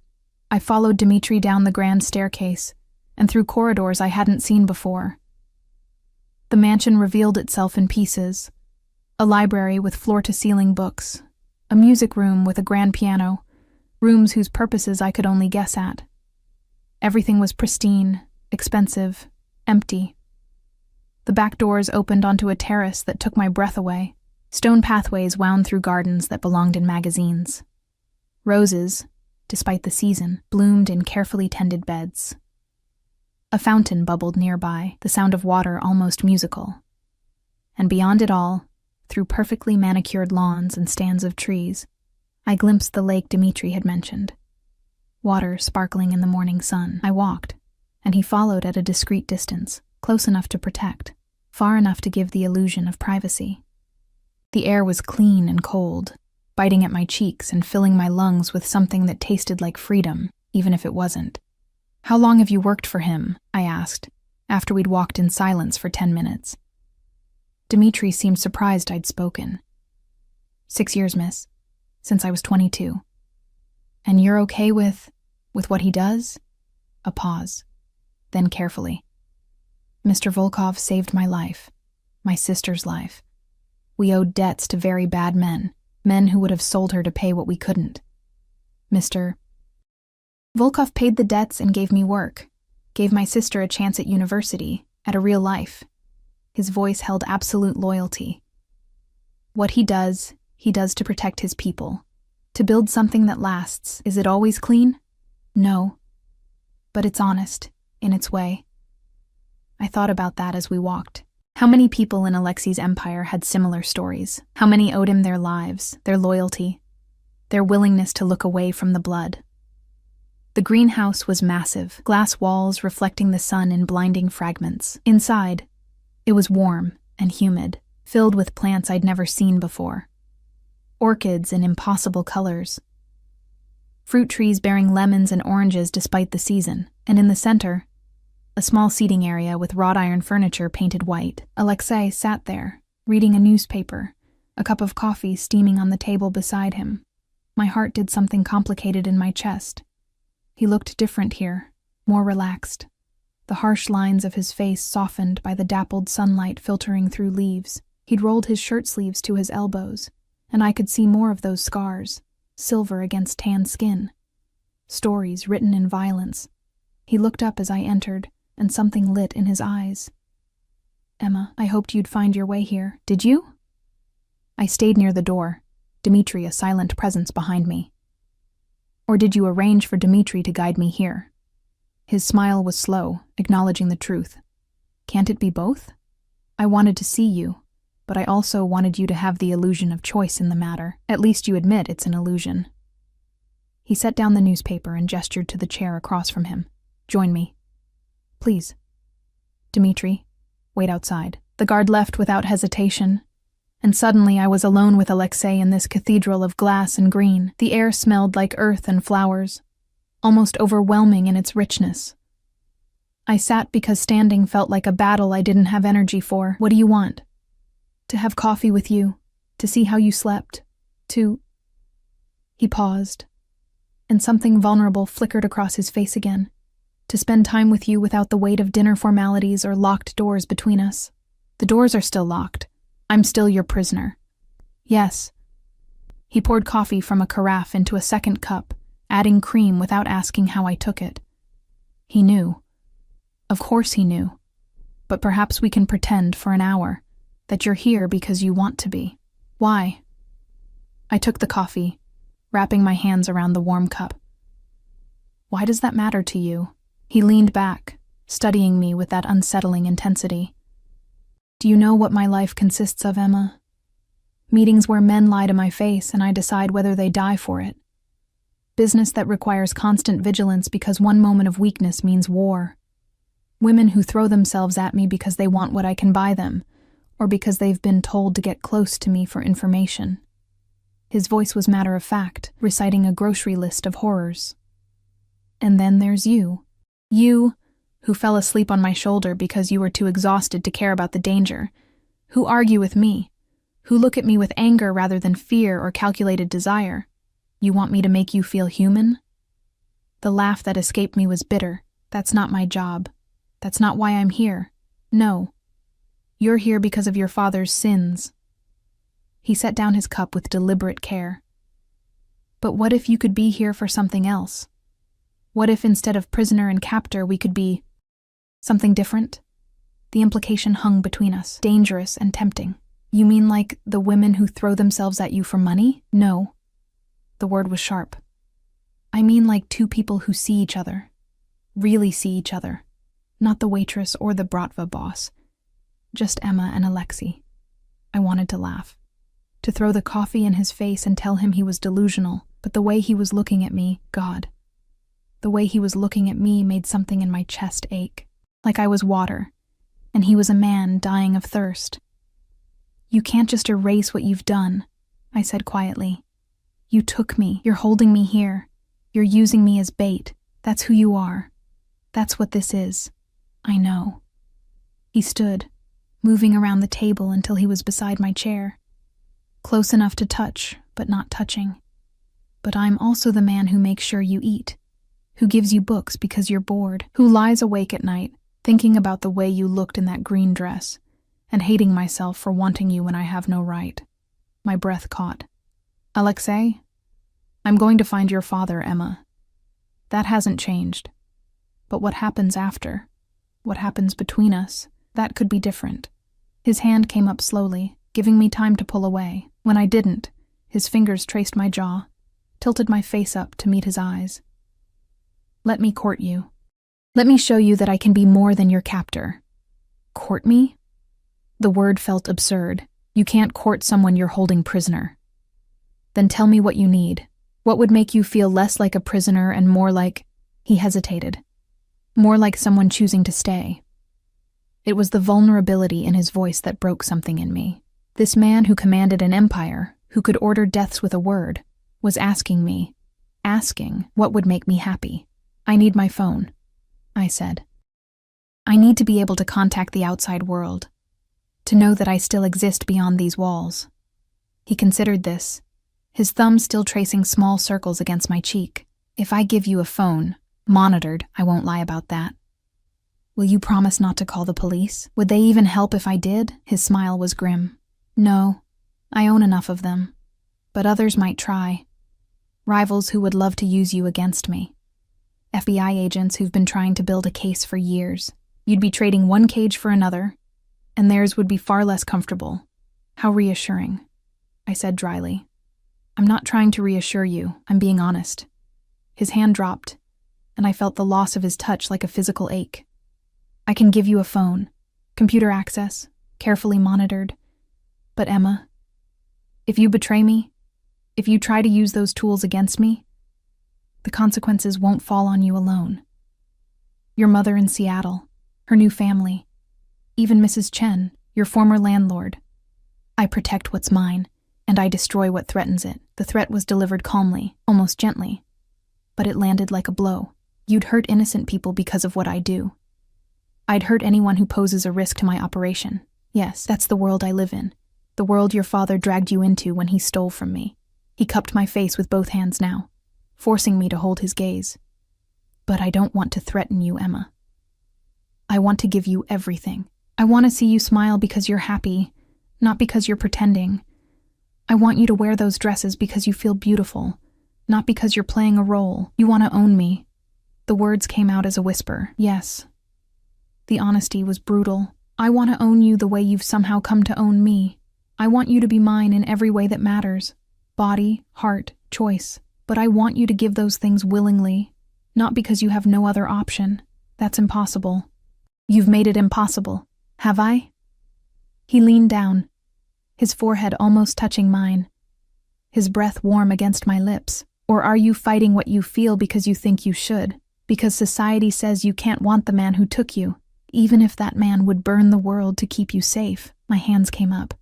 I followed Dmitri down the grand staircase and through corridors I hadn't seen before. The mansion revealed itself in pieces. A library with floor-to-ceiling books, a music room with a grand piano, rooms whose purposes I could only guess at. Everything was pristine, expensive, empty. The back doors opened onto a terrace that took my breath away. Stone pathways wound through gardens that belonged in magazines. Roses, despite the season, bloomed in carefully tended beds. A fountain bubbled nearby, the sound of water almost musical. And beyond it all, through perfectly manicured lawns and stands of trees, I glimpsed the lake Dmitri had mentioned. Water sparkling in the morning sun. I walked, and he followed at a discreet distance, close enough to protect, far enough to give the illusion of privacy. The air was clean and cold, biting at my cheeks and filling my lungs with something that tasted like freedom, even if it wasn't. "How long have you worked for him?" I asked, after we'd walked in silence for 10 minutes. Dmitri seemed surprised I'd spoken. "6 years, miss. Since I was 22. "And you're okay with what he does?" A pause. Then carefully. "Mr. Volkov saved my life, my sister's life. We owed debts to very bad men who would have sold her to pay what we couldn't. Mr. Volkov paid the debts and gave me work, gave my sister a chance at university, at a real life." His voice held absolute loyalty. "What he does to protect his people. To build something that lasts. Is it always clean? No. But it's honest, in its way." I thought about that as we walked. How many people in Alexei's empire had similar stories? How many owed him their lives, their loyalty, their willingness to look away from the blood? The greenhouse was massive, glass walls reflecting the sun in blinding fragments. Inside, it was warm and humid, filled with plants I'd never seen before. Orchids in impossible colors. Fruit trees bearing lemons and oranges despite the season, and in the center, a small seating area with wrought iron furniture painted white. Alexei sat there, reading a newspaper, a cup of coffee steaming on the table beside him. My heart did something complicated in my chest. He looked different here, more relaxed. The harsh lines of his face softened by the dappled sunlight filtering through leaves. He'd rolled his shirt sleeves to his elbows, and I could see more of those scars, silver against tan skin. Stories written in violence. He looked up as I entered, and something lit in his eyes. "Emma, I hoped you'd find your way here. Did you?" I stayed near the door, Dmitri a silent presence behind me. "Or did you arrange for Dmitri to guide me here?" His smile was slow, acknowledging the truth. "Can't it be both? I wanted to see you, but I also wanted you to have the illusion of choice in the matter. At least you admit it's an illusion." He set down the newspaper and gestured to the chair across from him. "Join me. Please. Dmitri, wait outside." The guard left without hesitation, and suddenly I was alone with Alexei in this cathedral of glass and green. The air smelled like earth and flowers, almost overwhelming in its richness. I sat because standing felt like a battle I didn't have energy for. "What do you want?" "To have coffee with you, to see how you slept, to—" He paused, and something vulnerable flickered across his face again. "To spend time with you without the weight of dinner formalities or locked doors between us." "The doors are still locked. I'm still your prisoner." "Yes." He poured coffee from a carafe into a second cup, adding cream without asking how I took it. He knew. Of course he knew. But perhaps we can pretend for an hour that you're here because you want to be. Why? I took the coffee, wrapping my hands around the warm cup. "Why does that matter to you?" He leaned back, studying me with that unsettling intensity. "Do you know what my life consists of, Emma? Meetings where men lie to my face and I decide whether they die for it. Business that requires constant vigilance because one moment of weakness means war. Women who throw themselves at me because they want what I can buy them, or because they've been told to get close to me for information." His voice was matter of fact, reciting a grocery list of horrors. "And then there's you. You, who fell asleep on my shoulder because you were too exhausted to care about the danger, who argue with me, who look at me with anger rather than fear or calculated desire. You want me to make you feel human?" The laugh that escaped me was bitter. "That's not my job. That's not why I'm here. No. You're here because of your father's sins." He set down his cup with deliberate care. "But what if you could be here for something else? What if instead of prisoner and captor we could be something different?" The implication hung between us, dangerous and tempting. "You mean like the women who throw themselves at you for money?" "No." The word was sharp. "I mean like two people who see each other. Really see each other. Not the waitress or the Bratva boss. Just Emma and Alexei." I wanted to laugh, to throw the coffee in his face and tell him he was delusional, but the way he was looking at me, God. The way he was looking at me made something in my chest ache, like I was water, and he was a man dying of thirst. "You can't just erase what you've done," I said quietly. "You took me. You're holding me here. You're using me as bait. That's who you are. That's what this is. I know." He stood, moving around the table until he was beside my chair. Close enough to touch, but not touching. "But I'm also the man who makes sure you eat, who gives you books because you're bored, who lies awake at night, thinking about the way you looked in that green dress, and hating myself for wanting you when I have no right." My breath caught. "Alexei, I'm going to find your father, Emma. That hasn't changed. But what happens after? What happens between us? That could be different." His hand came up slowly, giving me time to pull away. When I didn't, his fingers traced my jaw, tilted my face up to meet his eyes. "Let me court you. Let me show you that I can be more than your captor." "Court me?" The word felt absurd. "You can't court someone you're holding prisoner." "Then tell me what you need. What would make you feel less like a prisoner and more like—" He hesitated. "More like someone choosing to stay." It was the vulnerability in his voice that broke something in me. This man who commanded an empire, who could order deaths with a word, was asking what would make me happy. "I need my phone," I said. "I need to be able to contact the outside world, to know that I still exist beyond these walls." He considered this, his thumb still tracing small circles against my cheek. "If I give you a phone, monitored, I won't lie about that. Will you promise not to call the police? Would they even help if I did?" His smile was grim. "No, I own enough of them. But others might try. Rivals who would love to use you against me. FBI agents who've been trying to build a case for years. You'd be trading one cage for another, and theirs would be far less comfortable. How reassuring," I said dryly. "I'm not trying to reassure you, I'm being honest." His hand dropped, and I felt the loss of his touch like a physical ache. "I can give you a phone, computer access, carefully monitored. But Emma, if you betray me, if you try to use those tools against me, the consequences won't fall on you alone. Your mother in Seattle, her new family, even Mrs. Chen, your former landlord. I protect what's mine, and I destroy what threatens it. The threat was delivered calmly, almost gently, but it landed like a blow. You'd hurt innocent people because of what I do. I'd hurt anyone who poses a risk to my operation. Yes, that's the world I live in. The world your father dragged you into when he stole from me. He cupped my face with both hands now, forcing me to hold his gaze. But I don't want to threaten you, Emma. I want to give you everything. I want to see you smile because you're happy, not because you're pretending. I want you to wear those dresses because you feel beautiful, not because you're playing a role. You want to own me. The words came out as a whisper. Yes. The honesty was brutal. I want to own you the way you've somehow come to own me. I want you to be mine in every way that matters. Body, heart, choice. But I want you to give those things willingly, not because you have no other option. That's impossible. You've made it impossible, have I? He leaned down, his forehead almost touching mine, his breath warm against my lips. Or are you fighting what you feel because you think you should? Because society says you can't want the man who took you, even if that man would burn the world to keep you safe. My hands came up,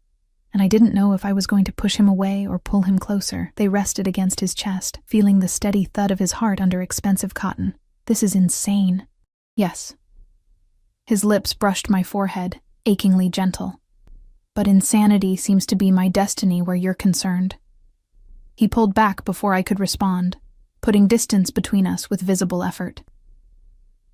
and I didn't know if I was going to push him away or pull him closer. They rested against his chest, feeling the steady thud of his heart under expensive cotton. This is insane. Yes. His lips brushed my forehead, achingly gentle. But insanity seems to be my destiny where you're concerned. He pulled back before I could respond, putting distance between us with visible effort.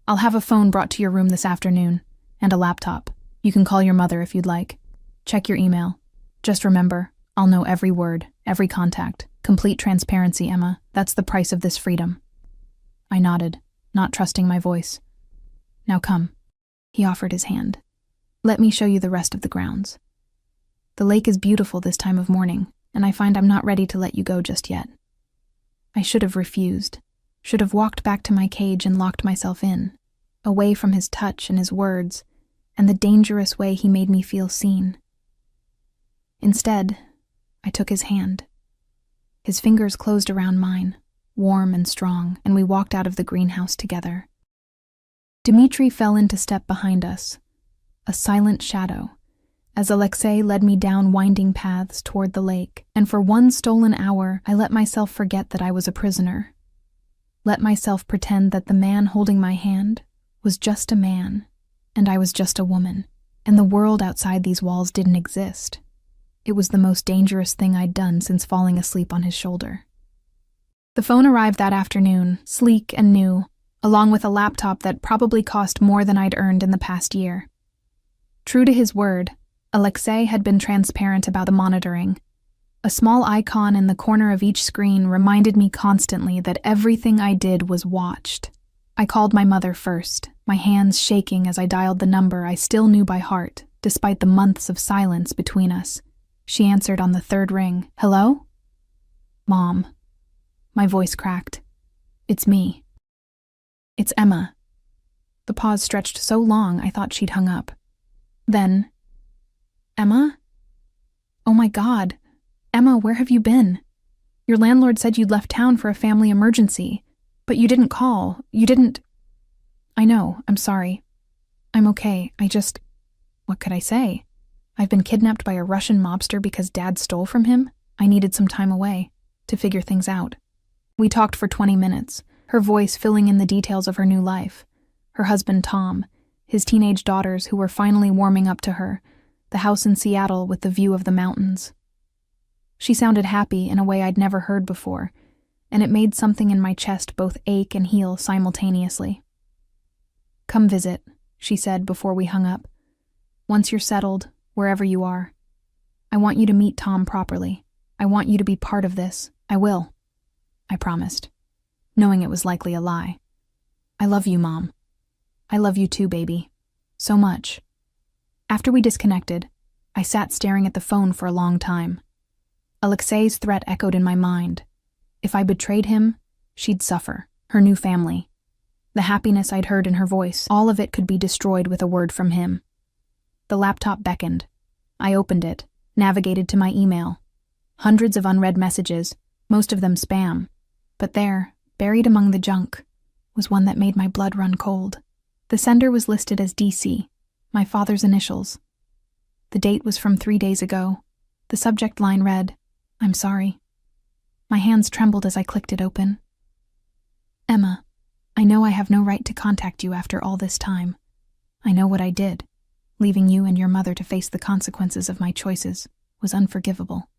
I'll have a phone brought to your room this afternoon, and a laptop. You can call your mother if you'd like. Check your email. Just remember, I'll know every word, every contact. Complete transparency, Emma. That's the price of this freedom. I nodded, not trusting my voice. Now come. He offered his hand. Let me show you the rest of the grounds. The lake is beautiful this time of morning, and I find I'm not ready to let you go just yet. I should have refused, should have walked back to my cage and locked myself in, away from his touch and his words, and the dangerous way he made me feel seen. Instead, I took his hand. His fingers closed around mine, warm and strong, and we walked out of the greenhouse together. Dmitri fell into step behind us, a silent shadow, as Alexei led me down winding paths toward the lake, and for one stolen hour I let myself forget that I was a prisoner. Let myself pretend that the man holding my hand was just a man, and I was just a woman, and the world outside these walls didn't exist. It was the most dangerous thing I'd done since falling asleep on his shoulder. The phone arrived that afternoon, sleek and new, along with a laptop that probably cost more than I'd earned in the past year. True to his word, Alexei had been transparent about the monitoring. A small icon in the corner of each screen reminded me constantly that everything I did was watched. I called my mother first, my hands shaking as I dialed the number I still knew by heart, despite the months of silence between us. She answered on the third ring. Hello? Mom. My voice cracked. It's me. It's Emma. The pause stretched so long I thought she'd hung up. Then, Emma? Oh my God. Emma, where have you been? Your landlord said you'd left town for a family emergency, but you didn't call. You didn't... I know, I'm sorry. I'm okay, what could I say? I've been kidnapped by a Russian mobster because Dad stole from him. I needed some time away to figure things out. We talked for 20 minutes, her voice filling in the details of her new life. Her husband Tom, his teenage daughters who were finally warming up to her, the house in Seattle with the view of the mountains. She sounded happy in a way I'd never heard before, and it made something in my chest both ache and heal simultaneously. Come visit, she said before we hung up. Once you're settled, wherever you are. I want you to meet Tom properly. I want you to be part of this. I will. I promised, knowing it was likely a lie. I love you, Mom. I love you too, baby. So much. After we disconnected, I sat staring at the phone for a long time. Alexei's threat echoed in my mind. If I betrayed him, she'd suffer, her new family. The happiness I'd heard in her voice, all of it could be destroyed with a word from him. The laptop beckoned. I opened it, navigated to my email. Hundreds of unread messages, most of them spam. But there, buried among the junk, was one that made my blood run cold. The sender was listed as DC, my father's initials. The date was from 3 days ago. The subject line read, "I'm sorry." My hands trembled as I clicked it open. "Emma, I know I have no right to contact you after all this time. I know what I did. Leaving you and your mother to face the consequences of my choices was unforgivable.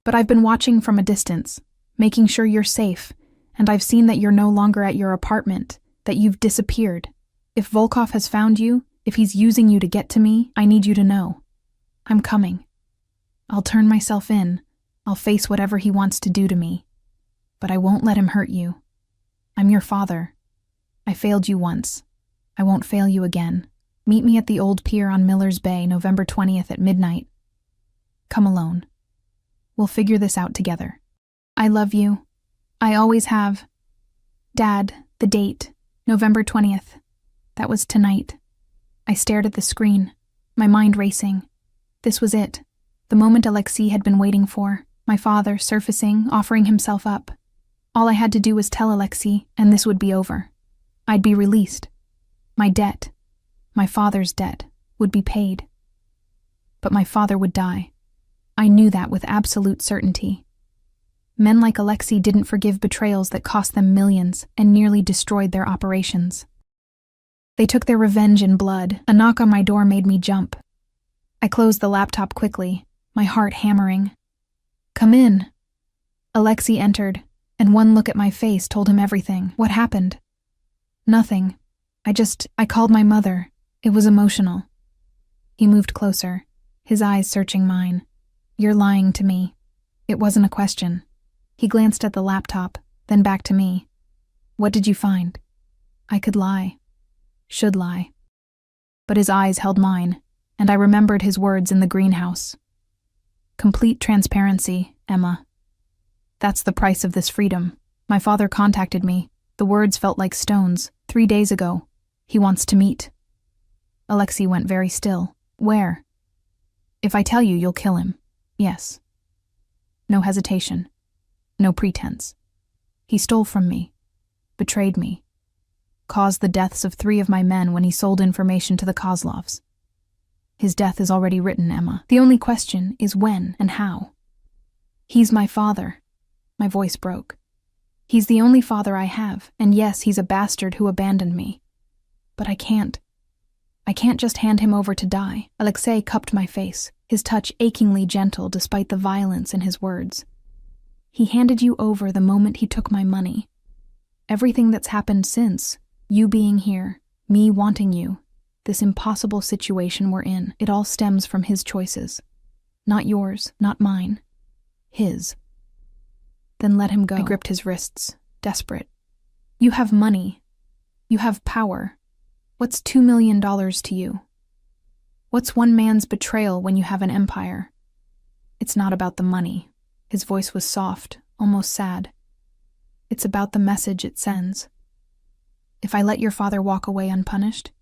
But I've been watching from a distance, making sure you're safe, and I've seen that you're no longer at your apartment, that you've disappeared. If Volkov has found you, if he's using you to get to me, I need you to know. I'm coming. I'll turn myself in. I'll face whatever he wants to do to me. But I won't let him hurt you. I'm your father. I failed you once. I won't fail you again. Meet me at the old pier on Miller's Bay, November 20th at midnight. Come alone. We'll figure this out together. I love you. I always have. Dad, the date, November 20th. That was tonight. I stared at the screen, my mind racing. This was it, the moment Alexei had been waiting for, my father surfacing, offering himself up. All I had to do was tell Alexei, and this would be over. I'd be released. My debt, my father's debt, would be paid. But my father would die. I knew that with absolute certainty. Men like Alexei didn't forgive betrayals that cost them millions and nearly destroyed their operations. They took their revenge in blood. A knock on my door made me jump. I closed the laptop quickly, my heart hammering. Come in. Alexei entered, and one look at my face told him everything. What happened? Nothing. I called my mother. It was emotional. He moved closer, his eyes searching mine. You're lying to me. It wasn't a question. He glanced at the laptop, then back to me. What did you find? I could lie. Should lie. But his eyes held mine, and I remembered his words in the greenhouse. Complete transparency, Emma. That's the price of this freedom. My father contacted me. The words felt like stones. 3 days ago. He wants to meet. Alexei went very still. Where? If I tell you, you'll kill him. Yes. No hesitation. No pretense. He stole from me. Betrayed me. Caused the deaths of 3 of my men when he sold information to the Kozlovs. His death is already written, Emma. The only question is when and how. He's my father. My voice broke. He's the only father I have, and yes, he's a bastard who abandoned me. But I can't just hand him over to die. Alexei cupped my face, his touch achingly gentle despite the violence in his words. He handed you over the moment he took my money. Everything that's happened since, you being here, me wanting you, this impossible situation we're in, it all stems from his choices. Not yours, not mine. His. Then let him go. I gripped his wrists, desperate. You have money. You have power. What's $2 million to you? What's one man's betrayal when you have an empire? It's not about the money. His voice was soft, almost sad. It's about the message it sends. If I let your father walk away unpunished,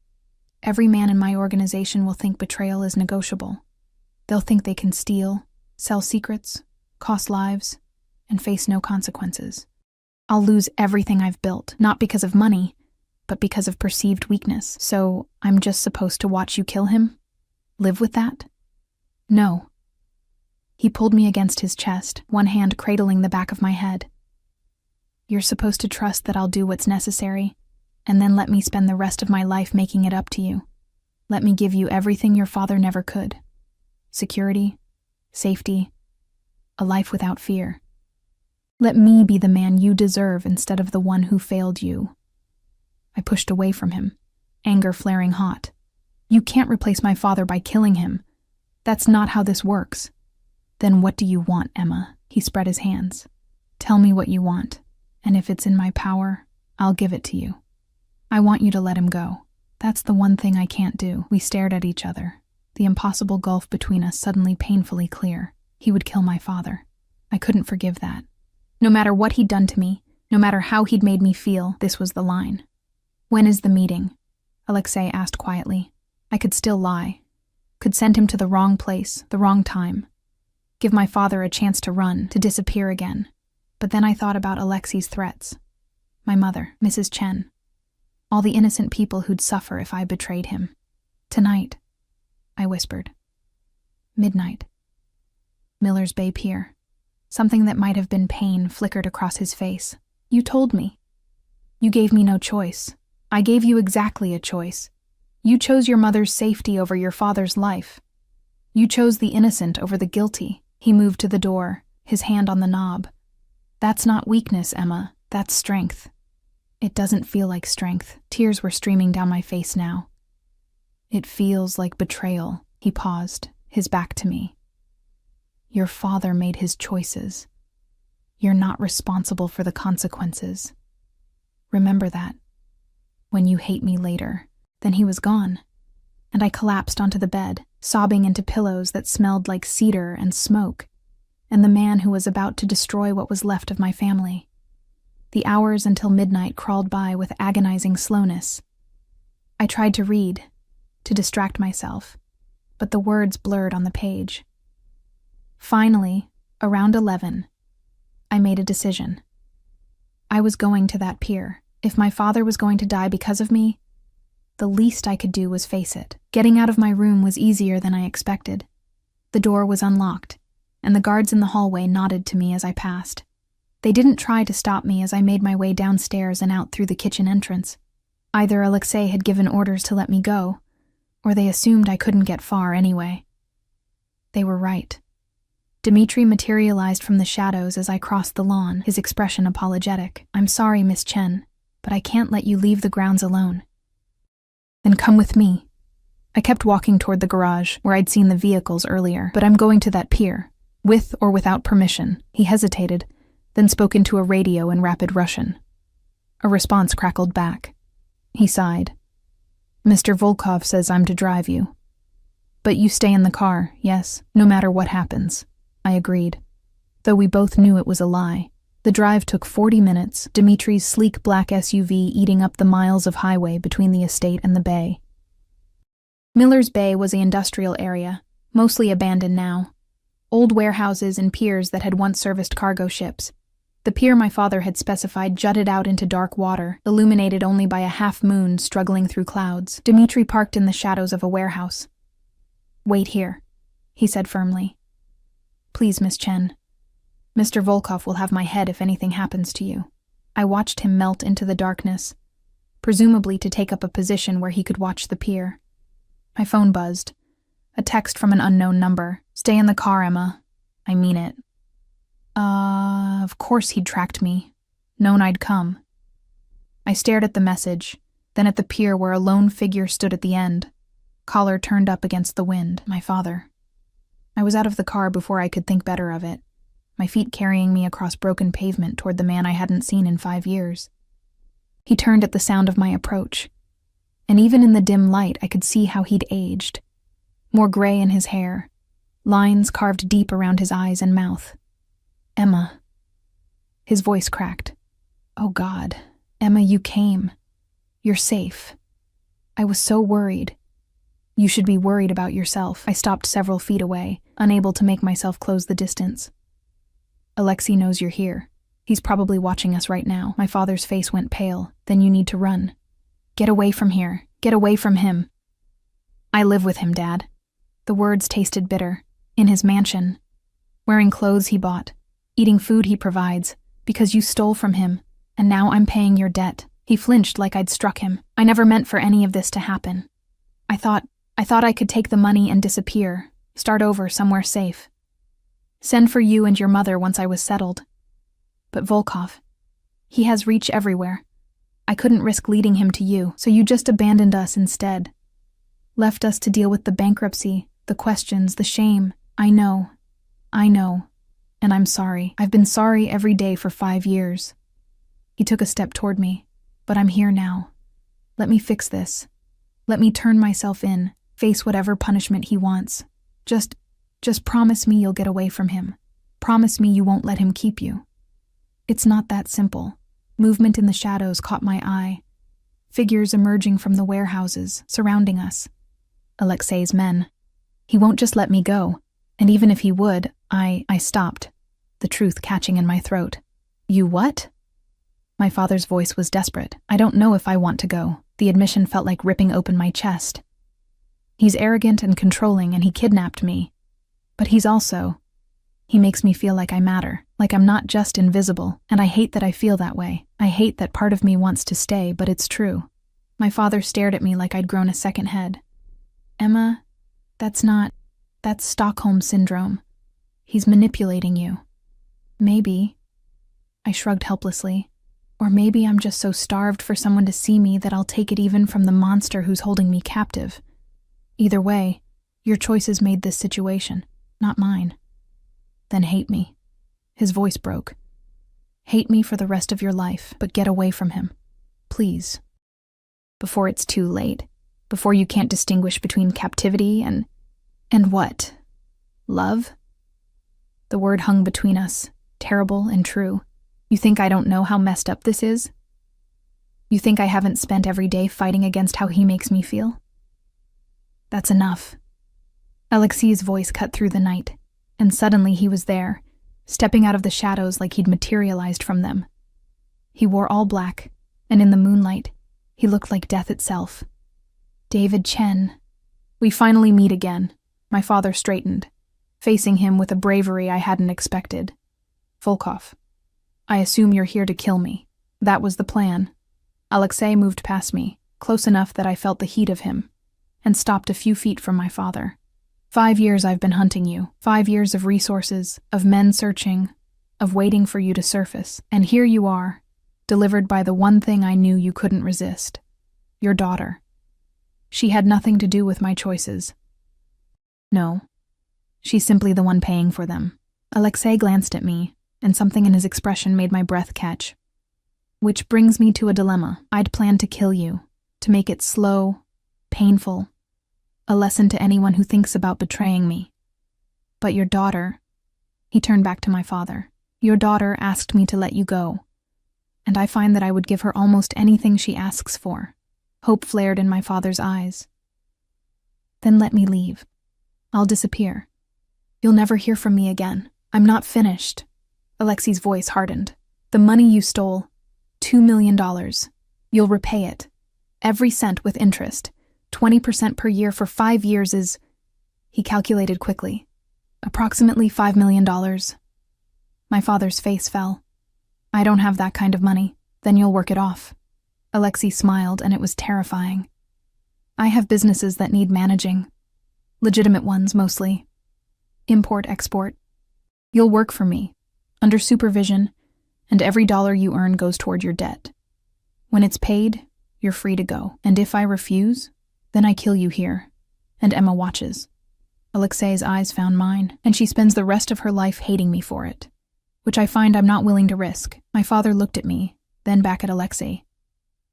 every man in my organization will think betrayal is negotiable. They'll think they can steal, sell secrets, cost lives, and face no consequences. I'll lose everything I've built, not because of money, but because of perceived weakness. So I'm just supposed to watch you kill him? Live with that? No. He pulled me against his chest, one hand cradling the back of my head. You're supposed to trust that I'll do what's necessary, and then let me spend the rest of my life making it up to you. Let me give you everything your father never could. Security, safety, a life without fear. Let me be the man you deserve instead of the one who failed you. I pushed away from him, anger flaring hot. You can't replace my father by killing him. That's not how this works. Then what do you want, Emma? He spread his hands. Tell me what you want, and if it's in my power, I'll give it to you. I want you to let him go. That's the one thing I can't do. We stared at each other, the impossible gulf between us suddenly painfully clear. He would kill my father. I couldn't forgive that. No matter what he'd done to me, no matter how he'd made me feel, this was the line. When is the meeting? Alexei asked quietly. I could still lie. Could send him to the wrong place, the wrong time. Give my father a chance to run, to disappear again. But then I thought about Alexei's threats. My mother, Mrs. Chen. All the innocent people who'd suffer if I betrayed him. Tonight, I whispered. Midnight. Miller's Bay Pier. Something that might have been pain flickered across his face. You told me. You gave me no choice. I gave you exactly a choice. You chose your mother's safety over your father's life. You chose the innocent over the guilty. He moved to the door, his hand on the knob. That's not weakness, Emma. That's strength. It doesn't feel like strength. Tears were streaming down my face now. It feels like betrayal. He paused, his back to me. Your father made his choices. You're not responsible for the consequences. Remember that. When you hate me later. Then he was gone, and I collapsed onto the bed, sobbing into pillows that smelled like cedar and smoke, and the man who was about to destroy what was left of my family. The hours until midnight crawled by with agonizing slowness. I tried to read, to distract myself, but the words blurred on the page. Finally, around 11, I made a decision. I was going to that pier. If my father was going to die because of me, the least I could do was face it. Getting out of my room was easier than I expected. The door was unlocked, and the guards in the hallway nodded to me as I passed. They didn't try to stop me as I made my way downstairs and out through the kitchen entrance. Either Alexei had given orders to let me go, or they assumed I couldn't get far anyway. They were right. Dmitri materialized from the shadows as I crossed the lawn, his expression apologetic. I'm sorry, Miss Chen, but I can't let you leave the grounds alone. Then come with me. I kept walking toward the garage, where I'd seen the vehicles earlier, but I'm going to that pier, with or without permission. He hesitated, then spoke into a radio in rapid Russian. A response crackled back. He sighed. Mr. Volkov says I'm to drive you. But you stay in the car, yes, no matter what happens. I agreed, though we both knew it was a lie. The drive took 40 minutes, Dimitri's sleek black SUV eating up the miles of highway between the estate and the bay. Miller's Bay was an industrial area, mostly abandoned now. Old warehouses and piers that had once serviced cargo ships. The pier my father had specified jutted out into dark water, illuminated only by a half moon struggling through clouds. Dmitri parked in the shadows of a warehouse. Wait here, he said firmly. Please, Miss Chen. Mr. Volkov will have my head if anything happens to you. I watched him melt into the darkness, presumably to take up a position where he could watch the pier. My phone buzzed. A text from an unknown number. Stay in the car, Emma. I mean it. Of course he'd tracked me. Known I'd come. I stared at the message, then at the pier where a lone figure stood at the end, collar turned up against the wind, my father. I was out of the car before I could think better of it, my feet carrying me across broken pavement toward the man I hadn't seen in 5 years. He turned at the sound of my approach, and even in the dim light I could see how he'd aged. More gray in his hair, lines carved deep around his eyes and mouth. Emma. His voice cracked. Oh God, Emma, you came. You're safe. I was so worried. You should be worried about yourself. I stopped several feet away, unable to make myself close the distance. Alexei knows you're here. He's probably watching us right now. My father's face went pale. Then you need to run. Get away from here. Get away from him. I live with him, Dad. The words tasted bitter. In his mansion. Wearing clothes he bought. Eating food he provides. Because you stole from him. And now I'm paying your debt. He flinched like I'd struck him. I never meant for any of this to happen. I thought I could take the money and disappear. Start over somewhere safe. Send for you and your mother once I was settled. But Volkov, he has reach everywhere. I couldn't risk leading him to you, so you just abandoned us instead. Left us to deal with the bankruptcy, the questions, the shame. I know. And I'm sorry. I've been sorry every day for 5 years. He took a step toward me, but I'm here now. Let me fix this. Let me turn myself in, face whatever punishment he wants. Just promise me you'll get away from him. Promise me you won't let him keep you. It's not that simple. Movement in the shadows caught my eye. Figures emerging from the warehouses, surrounding us. Alexei's men. He won't just let me go. And even if he would, I stopped, the truth catching in my throat. You what? My father's voice was desperate. I don't know if I want to go. The admission felt like ripping open my chest. He's arrogant and controlling, and he kidnapped me. But he makes me feel like I matter, like I'm not just invisible, and I hate that I feel that way. I hate that part of me wants to stay, but it's true. My father stared at me like I'd grown a second head. Emma, that's Stockholm Syndrome. He's manipulating you. Maybe. I shrugged helplessly. Or maybe I'm just so starved for someone to see me that I'll take it even from the monster who's holding me captive. Either way, your choices made this situation, not mine. Then hate me. His voice broke. Hate me for the rest of your life, but get away from him. Please. Before it's too late. Before you can't distinguish between captivity and what? Love? The word hung between us, terrible and true. You think I don't know how messed up this is? You think I haven't spent every day fighting against how he makes me feel? That's enough. Alexei's voice cut through the night, and suddenly he was there, stepping out of the shadows like he'd materialized from them. He wore all black, and in the moonlight, he looked like death itself. David Chen. We finally meet again. My father straightened, facing him with a bravery I hadn't expected. Volkov. I assume you're here to kill me. That was the plan. Alexei moved past me, close enough that I felt the heat of him, and stopped a few feet from my father. 5 years I've been hunting you. 5 years of resources, of men searching, of waiting for you to surface. And here you are, delivered by the one thing I knew you couldn't resist. Your daughter. She had nothing to do with my choices. No. She's simply the one paying for them. Alexei glanced at me, and something in his expression made my breath catch. Which brings me to a dilemma. I'd planned to kill you, to make it slow, painful, a lesson to anyone who thinks about betraying me. But your daughter, he turned back to my father, your daughter asked me to let you go, and I find that I would give her almost anything she asks for. Hope flared in my father's eyes. Then let me leave. I'll disappear. You'll never hear from me again. I'm not finished. Alexei's voice hardened. The money you stole, $2 million. You'll repay it. Every cent with interest. 20% per year for 5 years is, he calculated quickly, approximately $5 million. My father's face fell. I don't have that kind of money. Then you'll work it off. Alexei smiled, and it was terrifying. I have businesses that need managing. Legitimate ones, mostly. Import-export. You'll work for me, under supervision, and every dollar you earn goes toward your debt. When it's paid, you're free to go. And if I refuse, then I kill you here. And Emma watches. Alexei's eyes found mine, and she spends the rest of her life hating me for it, which I find I'm not willing to risk. My father looked at me, then back at Alexei.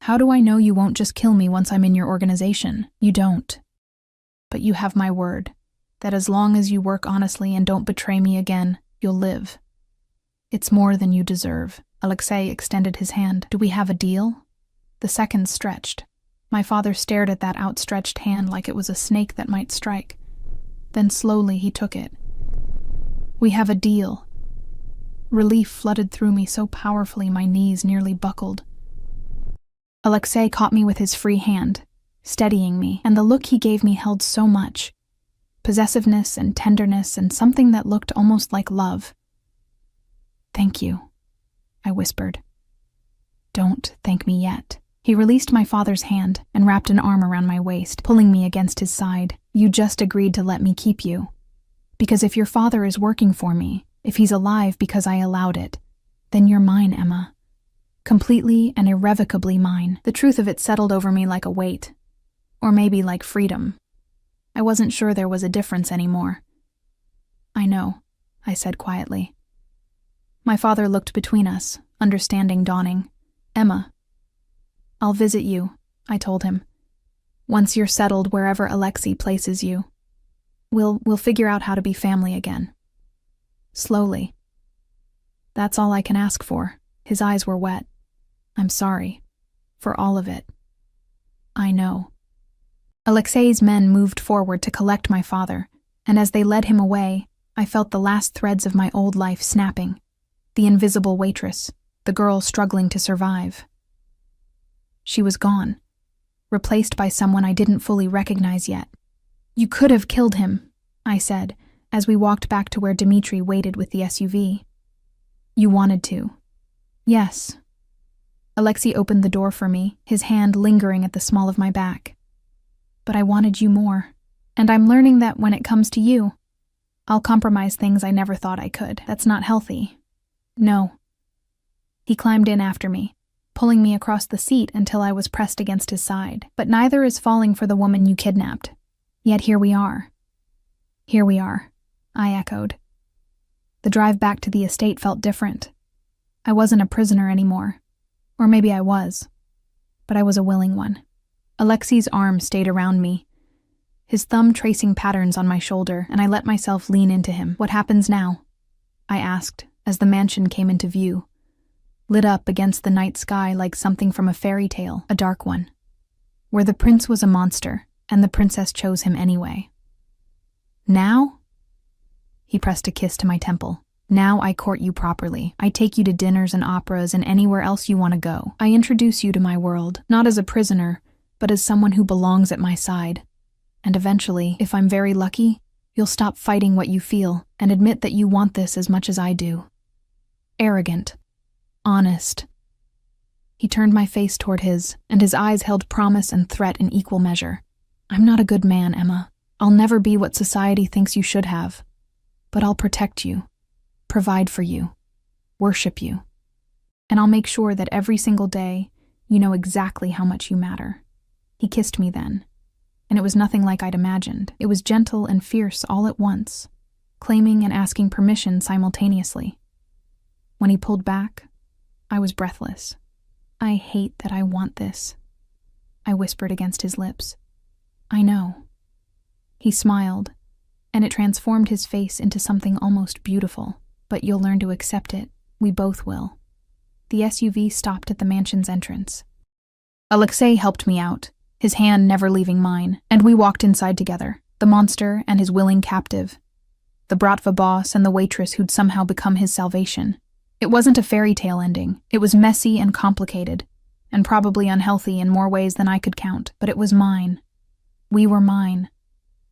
How do I know you won't just kill me once I'm in your organization? You don't. But you have my word, that as long as you work honestly and don't betray me again, you'll live. It's more than you deserve. Alexei extended his hand. Do we have a deal? The seconds stretched. My father stared at that outstretched hand like it was a snake that might strike. Then slowly he took it. We have a deal. Relief flooded through me so powerfully my knees nearly buckled. Alexei caught me with his free hand, steadying me, and the look he gave me held so much. Possessiveness and tenderness and something that looked almost like love. Thank you, I whispered. Don't thank me yet. He released my father's hand and wrapped an arm around my waist, pulling me against his side. You just agreed to let me keep you. Because if your father is working for me, if he's alive because I allowed it, then you're mine, Emma. Completely and irrevocably mine. The truth of it settled over me like a weight. Or maybe like freedom. I wasn't sure there was a difference anymore. I know, I said quietly. My father looked between us, understanding dawning. Emma. I'll visit you, I told him. Once you're settled wherever Alexei places you. We'll figure out how to be family again. Slowly. That's all I can ask for. His eyes were wet. I'm sorry. For all of it. I know. Alexei's men moved forward to collect my father, And as they led him away, I felt the last threads of my old life snapping. The invisible waitress, the girl struggling to survive. She was gone, replaced by someone I didn't fully recognize yet. "You could have killed him," I said, as we walked back to where Dmitri waited with the SUV. "You wanted to." "Yes." Alexei opened the door for me, his hand lingering at the small of my back. "But I wanted you more. And I'm learning that when it comes to you, I'll compromise things I never thought I could. That's not healthy." "No." He climbed in after me, pulling me across the seat until I was pressed against his side. "But neither is falling for the woman you kidnapped. Yet here we are." "Here we are," I echoed. The drive back to the estate felt different. I wasn't a prisoner anymore. Or maybe I was. But I was a willing one. Alexei's arm stayed around me, his thumb tracing patterns on my shoulder, and I let myself lean into him. "What happens now?" I asked, as the mansion came into view, lit up against the night sky like something from a fairy tale, a dark one, where the prince was a monster, and the princess chose him anyway. "Now?" He pressed a kiss to my temple. "Now I court you properly. I take you to dinners and operas and anywhere else you want to go. I introduce you to my world, not as a prisoner, but as someone who belongs at my side. And eventually, if I'm very lucky, you'll stop fighting what you feel and admit that you want this as much as I do." Arrogant. Honest. He turned my face toward his, and his eyes held promise and threat in equal measure. "I'm not a good man, Emma. I'll never be what society thinks you should have. But I'll protect you, provide for you, worship you. And I'll make sure that every single day you know exactly how much you matter." He kissed me then, and it was nothing like I'd imagined. It was gentle and fierce all at once, claiming and asking permission simultaneously. When he pulled back, I was breathless. "I hate that I want this," I whispered against his lips. "I know." He smiled, and it transformed his face into something almost beautiful. "But you'll learn to accept it. We both will." The SUV stopped at the mansion's entrance. Alexei helped me out, his hand never leaving mine, and we walked inside together, the monster and his willing captive, the Mafia Boss and the waitress who'd somehow become his salvation. It wasn't a fairy tale ending. It was messy and complicated, and probably unhealthy in more ways than I could count, but it was mine. We were mine.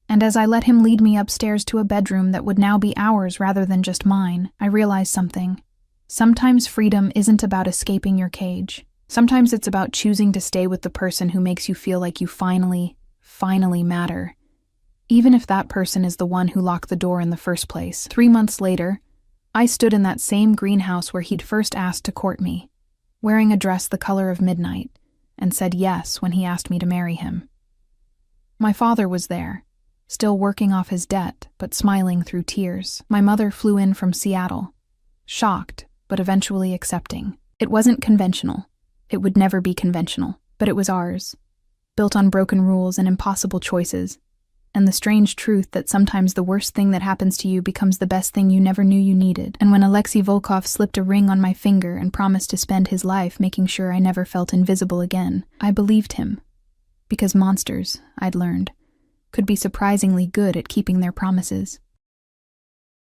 And as I let him lead me upstairs to a bedroom that would now be ours rather than just mine, I realized something. Sometimes freedom isn't about escaping your cage. Sometimes it's about choosing to stay with the person who makes you feel like you finally matter. Even if that person is the one who locked the door in the first place. 3 months later, I stood in that same greenhouse where he'd first asked to court me, wearing a dress the color of midnight, and said yes when he asked me to marry him. My father was there, still working off his debt, but smiling through tears. My mother flew in from Seattle, shocked, but eventually accepting. It wasn't conventional. It would never be conventional, but it was ours, built on broken rules and impossible choices, and the strange truth that sometimes the worst thing that happens to you becomes the best thing you never knew you needed. And when Alexei Volkov slipped a ring on my finger and promised to spend his life making sure I never felt invisible again, I believed him. Because monsters, I'd learned, could be surprisingly good at keeping their promises.